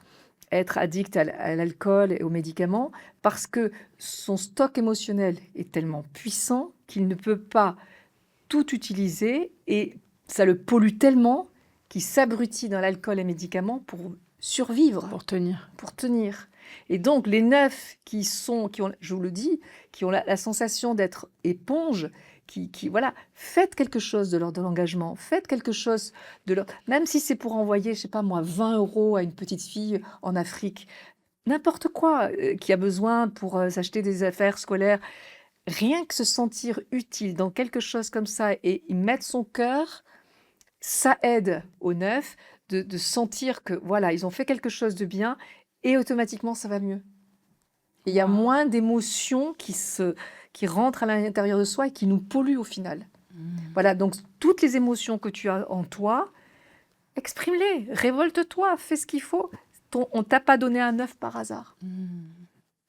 être addict à l'alcool et aux médicaments parce que son stock émotionnel est tellement puissant qu'il ne peut pas tout utiliser, et ça le pollue tellement qu'il s'abrutit dans l'alcool et les médicaments pour survivre, Pour tenir. pour tenir. Et donc, les neufs qui ont, je vous le dis, qui ont la sensation d'être éponges, voilà, faites quelque chose de l'engagement, faites quelque chose même si c'est pour envoyer, je sais pas moi, 20 € à une petite fille en Afrique, n'importe quoi, qui a besoin pour s'acheter des affaires scolaires. Rien que se sentir utile dans quelque chose comme ça et y mettre son cœur, ça aide aux neufs de sentir que voilà, ils ont fait quelque chose de bien, et automatiquement ça va mieux. Et il y a moins d'émotions qui rentrent à l'intérieur de soi et qui nous polluent au final. Voilà, donc toutes les émotions que tu as en toi, exprime-les, révolte-toi, fais ce qu'il faut. On t'a pas donné un 9 par hasard.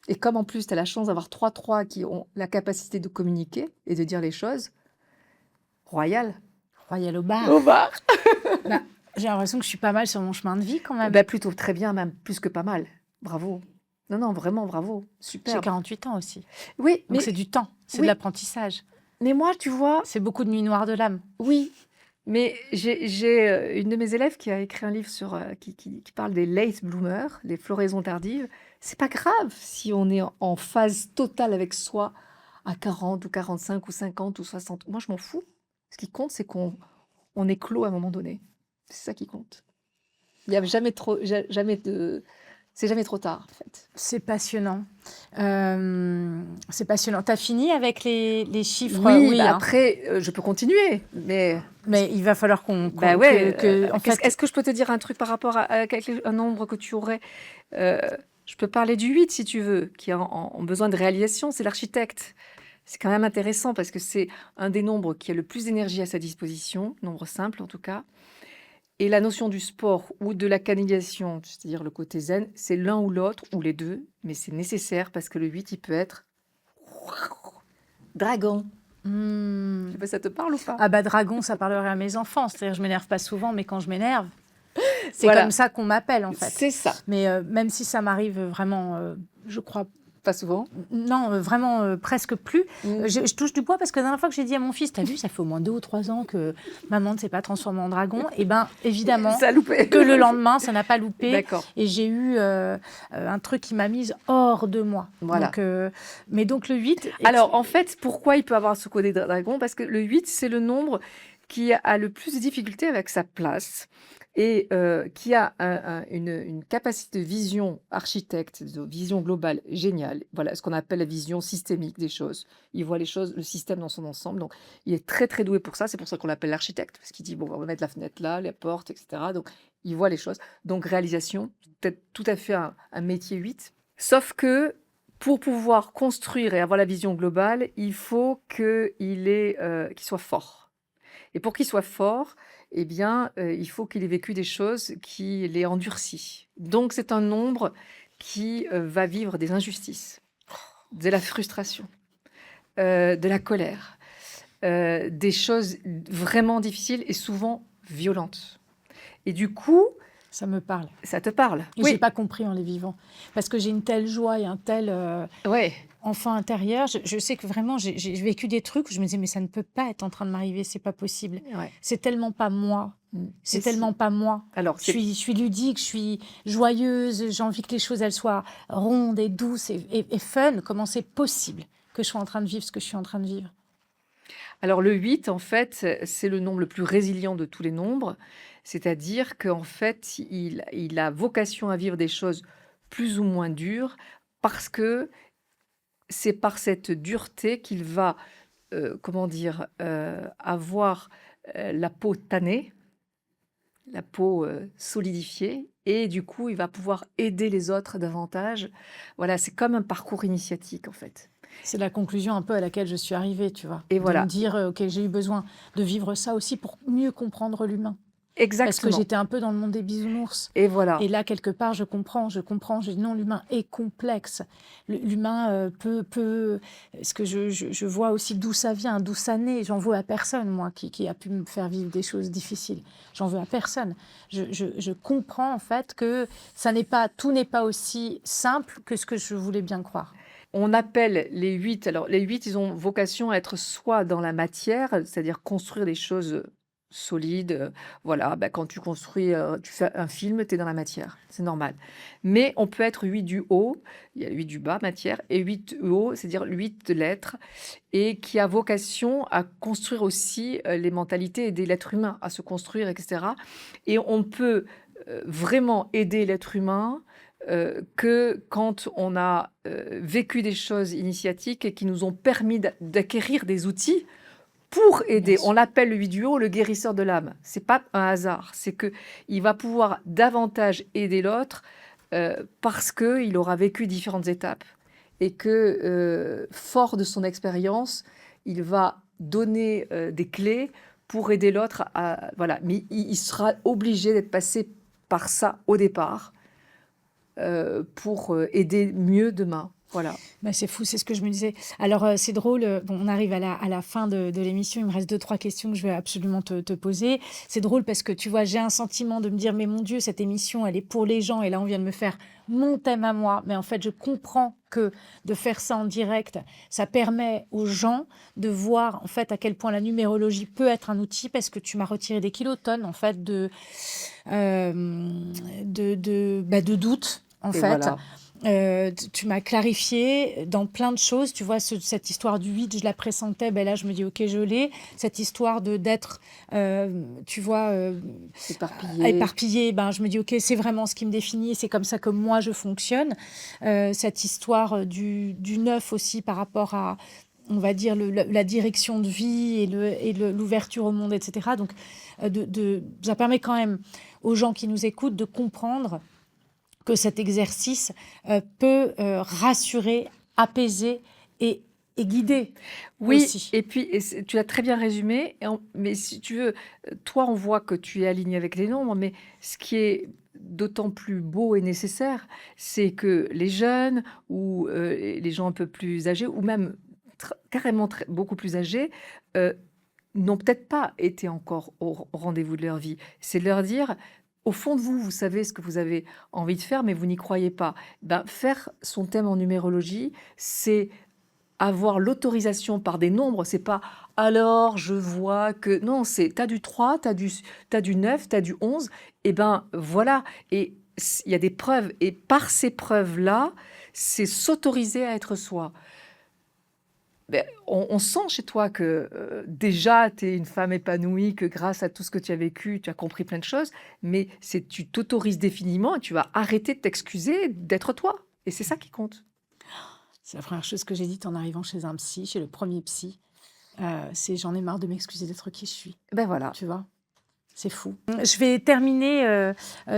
Et comme en plus tu as la chance d'avoir 3 qui ont la capacité de communiquer et de dire les choses, royal. Royal au bar. Au bar. J'ai l'impression que je suis pas mal sur mon chemin de vie quand même. Plutôt très bien, même plus que pas mal. Bravo. Non, vraiment, bravo. Super. J'ai 48 ans aussi. Oui, Donc mais c'est du temps, c'est oui. de l'apprentissage. Mais moi, tu vois, C'est beaucoup de nuits noires de l'âme. oui, mais j'ai une de mes élèves qui a écrit un livre qui parle des late bloomers, les floraisons tardives. C'est pas grave si on est en phase totale avec soi à 40 ou 45 ou 50 ou 60. Moi, je m'en fous. Ce qui compte, c'est qu'on éclot à un moment donné. C'est ça qui compte. Il n'y a c'est jamais trop tard, en fait. C'est passionnant. C'est passionnant. T'as fini avec les chiffres? Oui, hein. après, je peux continuer, mais Mais il va falloir bah ouais, en fait, est-ce que je peux te dire un truc par rapport à un nombre que tu aurais? Je peux parler du 8 si tu veux, qui a en besoin de réalisation, c'est l'architecte. C'est quand même intéressant parce que c'est un des nombres qui a le plus d'énergie à sa disposition, nombre simple en tout cas. Et la notion du sport ou de la canalisation, c'est-à-dire le côté zen, c'est l'un ou l'autre, ou les deux, mais c'est nécessaire parce que le 8, il peut être dragon. Je sais pas, ça te parle ou pas? Ah bah dragon, ça parlerait à mes enfants. C'est-à-dire, je m'énerve pas souvent, mais quand je m'énerve, c'est Voilà. comme ça qu'on m'appelle en fait. C'est ça. Mais même si ça m'arrive vraiment, je crois, Pas souvent. non, vraiment presque plus. Mm. Je touche du bois parce que la dernière fois que j'ai dit à mon fils, t'as vu, ça fait au moins 2 ou 3 ans que maman ne s'est pas transformée en dragon. Et ben évidemment Ça a loupé. que le lendemain, ça n'a pas loupé. D'accord. Et j'ai eu un truc qui m'a mise hors de moi. Voilà. Donc, mais donc le 8... Alors, en fait, pourquoi il peut avoir ce côté dragon? Parce que le 8, c'est le nombre qui a le plus de difficultés avec sa place et qui a une capacité de vision architecte, de vision globale géniale. Voilà, ce qu'on appelle la vision systémique des choses. Il voit les choses, le système dans son ensemble. Donc, il est très, très doué pour ça. C'est pour ça qu'on l'appelle l'architecte, parce qu'il dit, bon, on va mettre la fenêtre là, les portes, etc. Donc, il voit les choses. Donc, réalisation, peut-être tout à fait un métier 8. Sauf que pour pouvoir construire et avoir la vision globale, il faut qu'il soit fort. Et pour qu'il soit fort, eh bien, il faut qu'il ait vécu des choses qui l'aient endurci. Donc, c'est un nombre qui va vivre des injustices, de la frustration, de la colère, des choses vraiment difficiles et souvent violentes. Et du coup, ça me parle. ça te parle. Et j'ai pas compris en les vivant. Parce que j'ai une telle joie et un tel Ouais. enfant intérieur. Je sais que vraiment, j'ai vécu des trucs où je me disais, mais ça ne peut pas être en train de m'arriver, c'est pas possible. Ouais. C'est tellement pas moi. C'est Et tellement pas moi. Alors, Je suis ludique, je suis joyeuse, j'ai envie que les choses elles soient rondes et douces et fun. Comment c'est possible que je sois en train de vivre ce que je suis en train de vivre? Alors le 8, en fait, c'est le nombre le plus résilient de tous les nombres, c'est-à-dire qu'en fait, il a vocation à vivre des choses plus ou moins dures parce que c'est par cette dureté qu'il va, comment dire, avoir la peau tannée, la peau solidifiée, et du coup, il va pouvoir aider les autres davantage. Voilà, c'est comme un parcours initiatique, en fait. C'est la conclusion un peu à laquelle je suis arrivée, tu vois. Et voilà. De me dire, ok, j'ai eu besoin de vivre ça aussi pour mieux comprendre l'humain. Exactement. Parce que j'étais un peu dans le monde des bisounours. Et voilà. Et là, quelque part, je comprends. Je dis non, l'humain est complexe. L'humain peut... Ce que je vois aussi d'où ça vient, d'où ça naît. J'en veux à personne, moi, qui a pu me faire vivre des choses difficiles. J'en veux à personne. Je comprends, en fait, que tout n'est pas aussi simple que ce que je voulais bien croire. On appelle les 8, alors les 8, ils ont vocation à être soit dans la matière, c'est-à-dire construire des choses solides. Voilà, quand tu construis, tu fais un film, tu es dans la matière, c'est normal. Mais on peut être 8 du haut, il y a 8 du bas, matière, et 8 du haut, c'est-à-dire 8 de l'être, et qui a vocation à construire aussi les mentalités, aider l'être humain à se construire, etc. Et on peut vraiment aider l'être humain que quand on a vécu des choses initiatiques et qui nous ont permis d'acquérir des outils pour aider. On l'appelle le 8 du haut le guérisseur de l'âme. C'est pas un hasard, c'est que il va pouvoir davantage aider l'autre parce qu'il aura vécu différentes étapes et que, fort de son expérience, il va donner des clés pour aider l'autre à... Voilà. Mais il sera obligé d'être passé par ça au départ pour aider mieux demain. Voilà. Bah, c'est fou, c'est ce que je me disais. Alors, c'est drôle, bon, on arrive à la fin de l'émission, il me reste 2-3 questions que je vais absolument te poser. C'est drôle parce que, tu vois, j'ai un sentiment de me dire: «Mais mon Dieu, cette émission, elle est pour les gens» et là, on vient de me faire mon thème à moi. Mais en fait, je comprends que de faire ça en direct, ça permet aux gens de voir, en fait, à quel point la numérologie peut être un outil parce que tu m'as retiré des kilotonnes, en fait, de doute, en Et fait. voilà. Tu m'as clarifié dans plein de choses. Tu vois, cette histoire du 8, je la pressentais. Ben là, je me dis, OK, je l'ai. Cette histoire d'être, tu vois, Éparpillé. éparpillée, ben, je me dis, OK, c'est vraiment ce qui me définit et c'est comme ça que moi, je fonctionne. Cette histoire du 9 aussi par rapport à, on va dire, la direction de vie et l'ouverture au monde, etc. Donc, ça permet quand même aux gens qui nous écoutent de comprendre que cet exercice peut rassurer, apaiser et guider Oui, aussi. et puis tu as très bien résumé, mais si tu veux, toi, on voit que tu es aligné avec les nombres, mais ce qui est d'autant plus beau et nécessaire, c'est que les jeunes ou les gens un peu plus âgés, ou même carrément beaucoup plus âgés, n'ont peut-être pas été encore au rendez-vous de leur vie. C'est de leur dire, au fond de vous, vous savez ce que vous avez envie de faire, mais vous n'y croyez pas. Ben, faire son thème en numérologie, c'est avoir l'autorisation par des nombres. C'est pas alors je vois que non, c'est t'as du 3, t'as du 9, t'as du 11. Et ben voilà. Et il y a des preuves. Et par ces preuves-là, c'est s'autoriser à être soi. Ben, on sent chez toi que déjà, tu es une femme épanouie, que grâce à tout ce que tu as vécu, tu as compris plein de choses, mais tu t'autorises définitivement et tu vas arrêter de t'excuser d'être toi. Et c'est ça qui compte. C'est la première chose que j'ai dite en arrivant chez un psy, chez le premier psy. C'est j'en ai marre de m'excuser d'être qui je suis. Ben voilà. Tu vois, c'est fou. Je vais terminer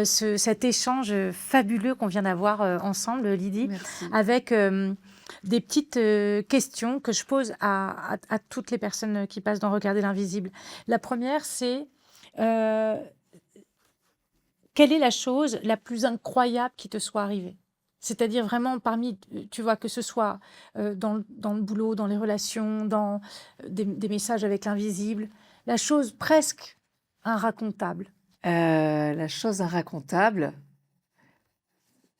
cet échange fabuleux qu'on vient d'avoir ensemble, Lydie, Merci. avec des petites questions que je pose à toutes les personnes qui passent dans Regarder l'invisible. La première, c'est quelle est la chose la plus incroyable qui te soit arrivée? C'est-à-dire vraiment parmi, tu vois, que ce soit dans le boulot, dans les relations, dans des messages avec l'invisible, la chose presque inracontable. La chose inracontable,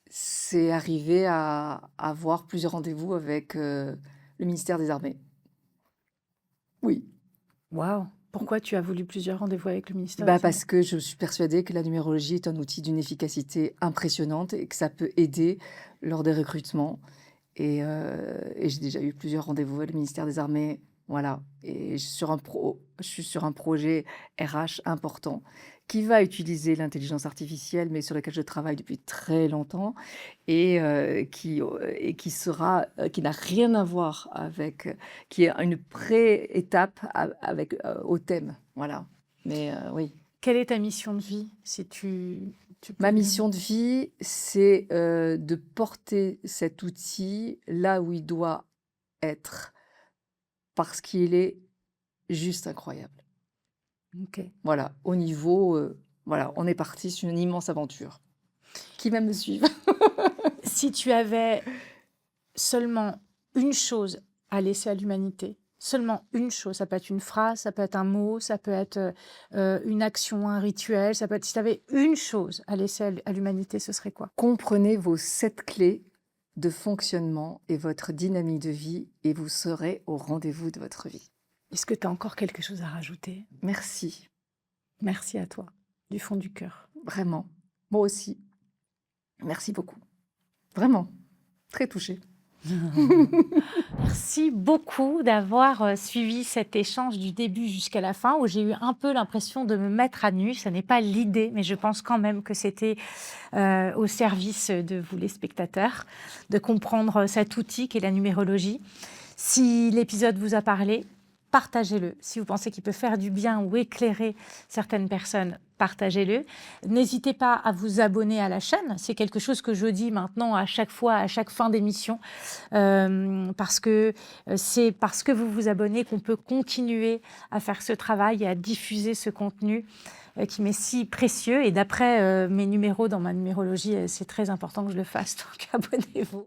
c'est arriver à avoir plusieurs rendez-vous avec le ministère des Armées. Oui. Waouh! Pourquoi tu as voulu plusieurs rendez-vous avec le ministère Bah, des Armées? parce que je suis persuadée que la numérologie est un outil d'une efficacité impressionnante et que ça peut aider lors des recrutements. Et j'ai déjà eu plusieurs rendez-vous avec le ministère des Armées. Voilà. Et je suis sur un projet RH important qui va utiliser l'intelligence artificielle, mais sur lequel je travaille depuis très longtemps et qui n'a rien à voir avec, qui est une pré-étape avec au thème. Voilà. Mais oui. Quelle est ta mission de vie, si tu Ma peux mission de vie, c'est de porter cet outil là où il doit être, parce qu'il est juste incroyable. Ok. Voilà, au niveau, voilà, on est parti sur une immense aventure. Qui va me suivre? Si tu avais seulement une chose à laisser à l'humanité, seulement une chose, ça peut être une phrase, ça peut être un mot, ça peut être une action, un rituel, ça peut être, si tu avais une chose à laisser à l'humanité, ce serait quoi? Comprenez vos 7 clés de fonctionnement et votre dynamique de vie et vous serez au rendez-vous de votre vie. Est-ce que tu as encore quelque chose à rajouter? Merci, Merci à toi, du fond du cœur. vraiment. Moi aussi. Merci beaucoup. Vraiment, très touchée. Merci beaucoup d'avoir suivi cet échange du début jusqu'à la fin où j'ai eu un peu l'impression de me mettre à nu. Ce n'est pas l'idée, mais je pense quand même que c'était au service de vous les spectateurs, de comprendre cet outil qu'est la numérologie. Si l'épisode vous a parlé, partagez-le. Si vous pensez qu'il peut faire du bien ou éclairer certaines personnes, partagez-le. N'hésitez pas à vous abonner à la chaîne. C'est quelque chose que je dis maintenant à chaque fois, à chaque fin d'émission, parce que c'est parce que vous vous abonnez qu'on peut continuer à faire ce travail et à diffuser ce contenu qui m'est si précieux. Et d'après mes numéros dans ma numérologie, c'est très important que je le fasse. Donc abonnez-vous.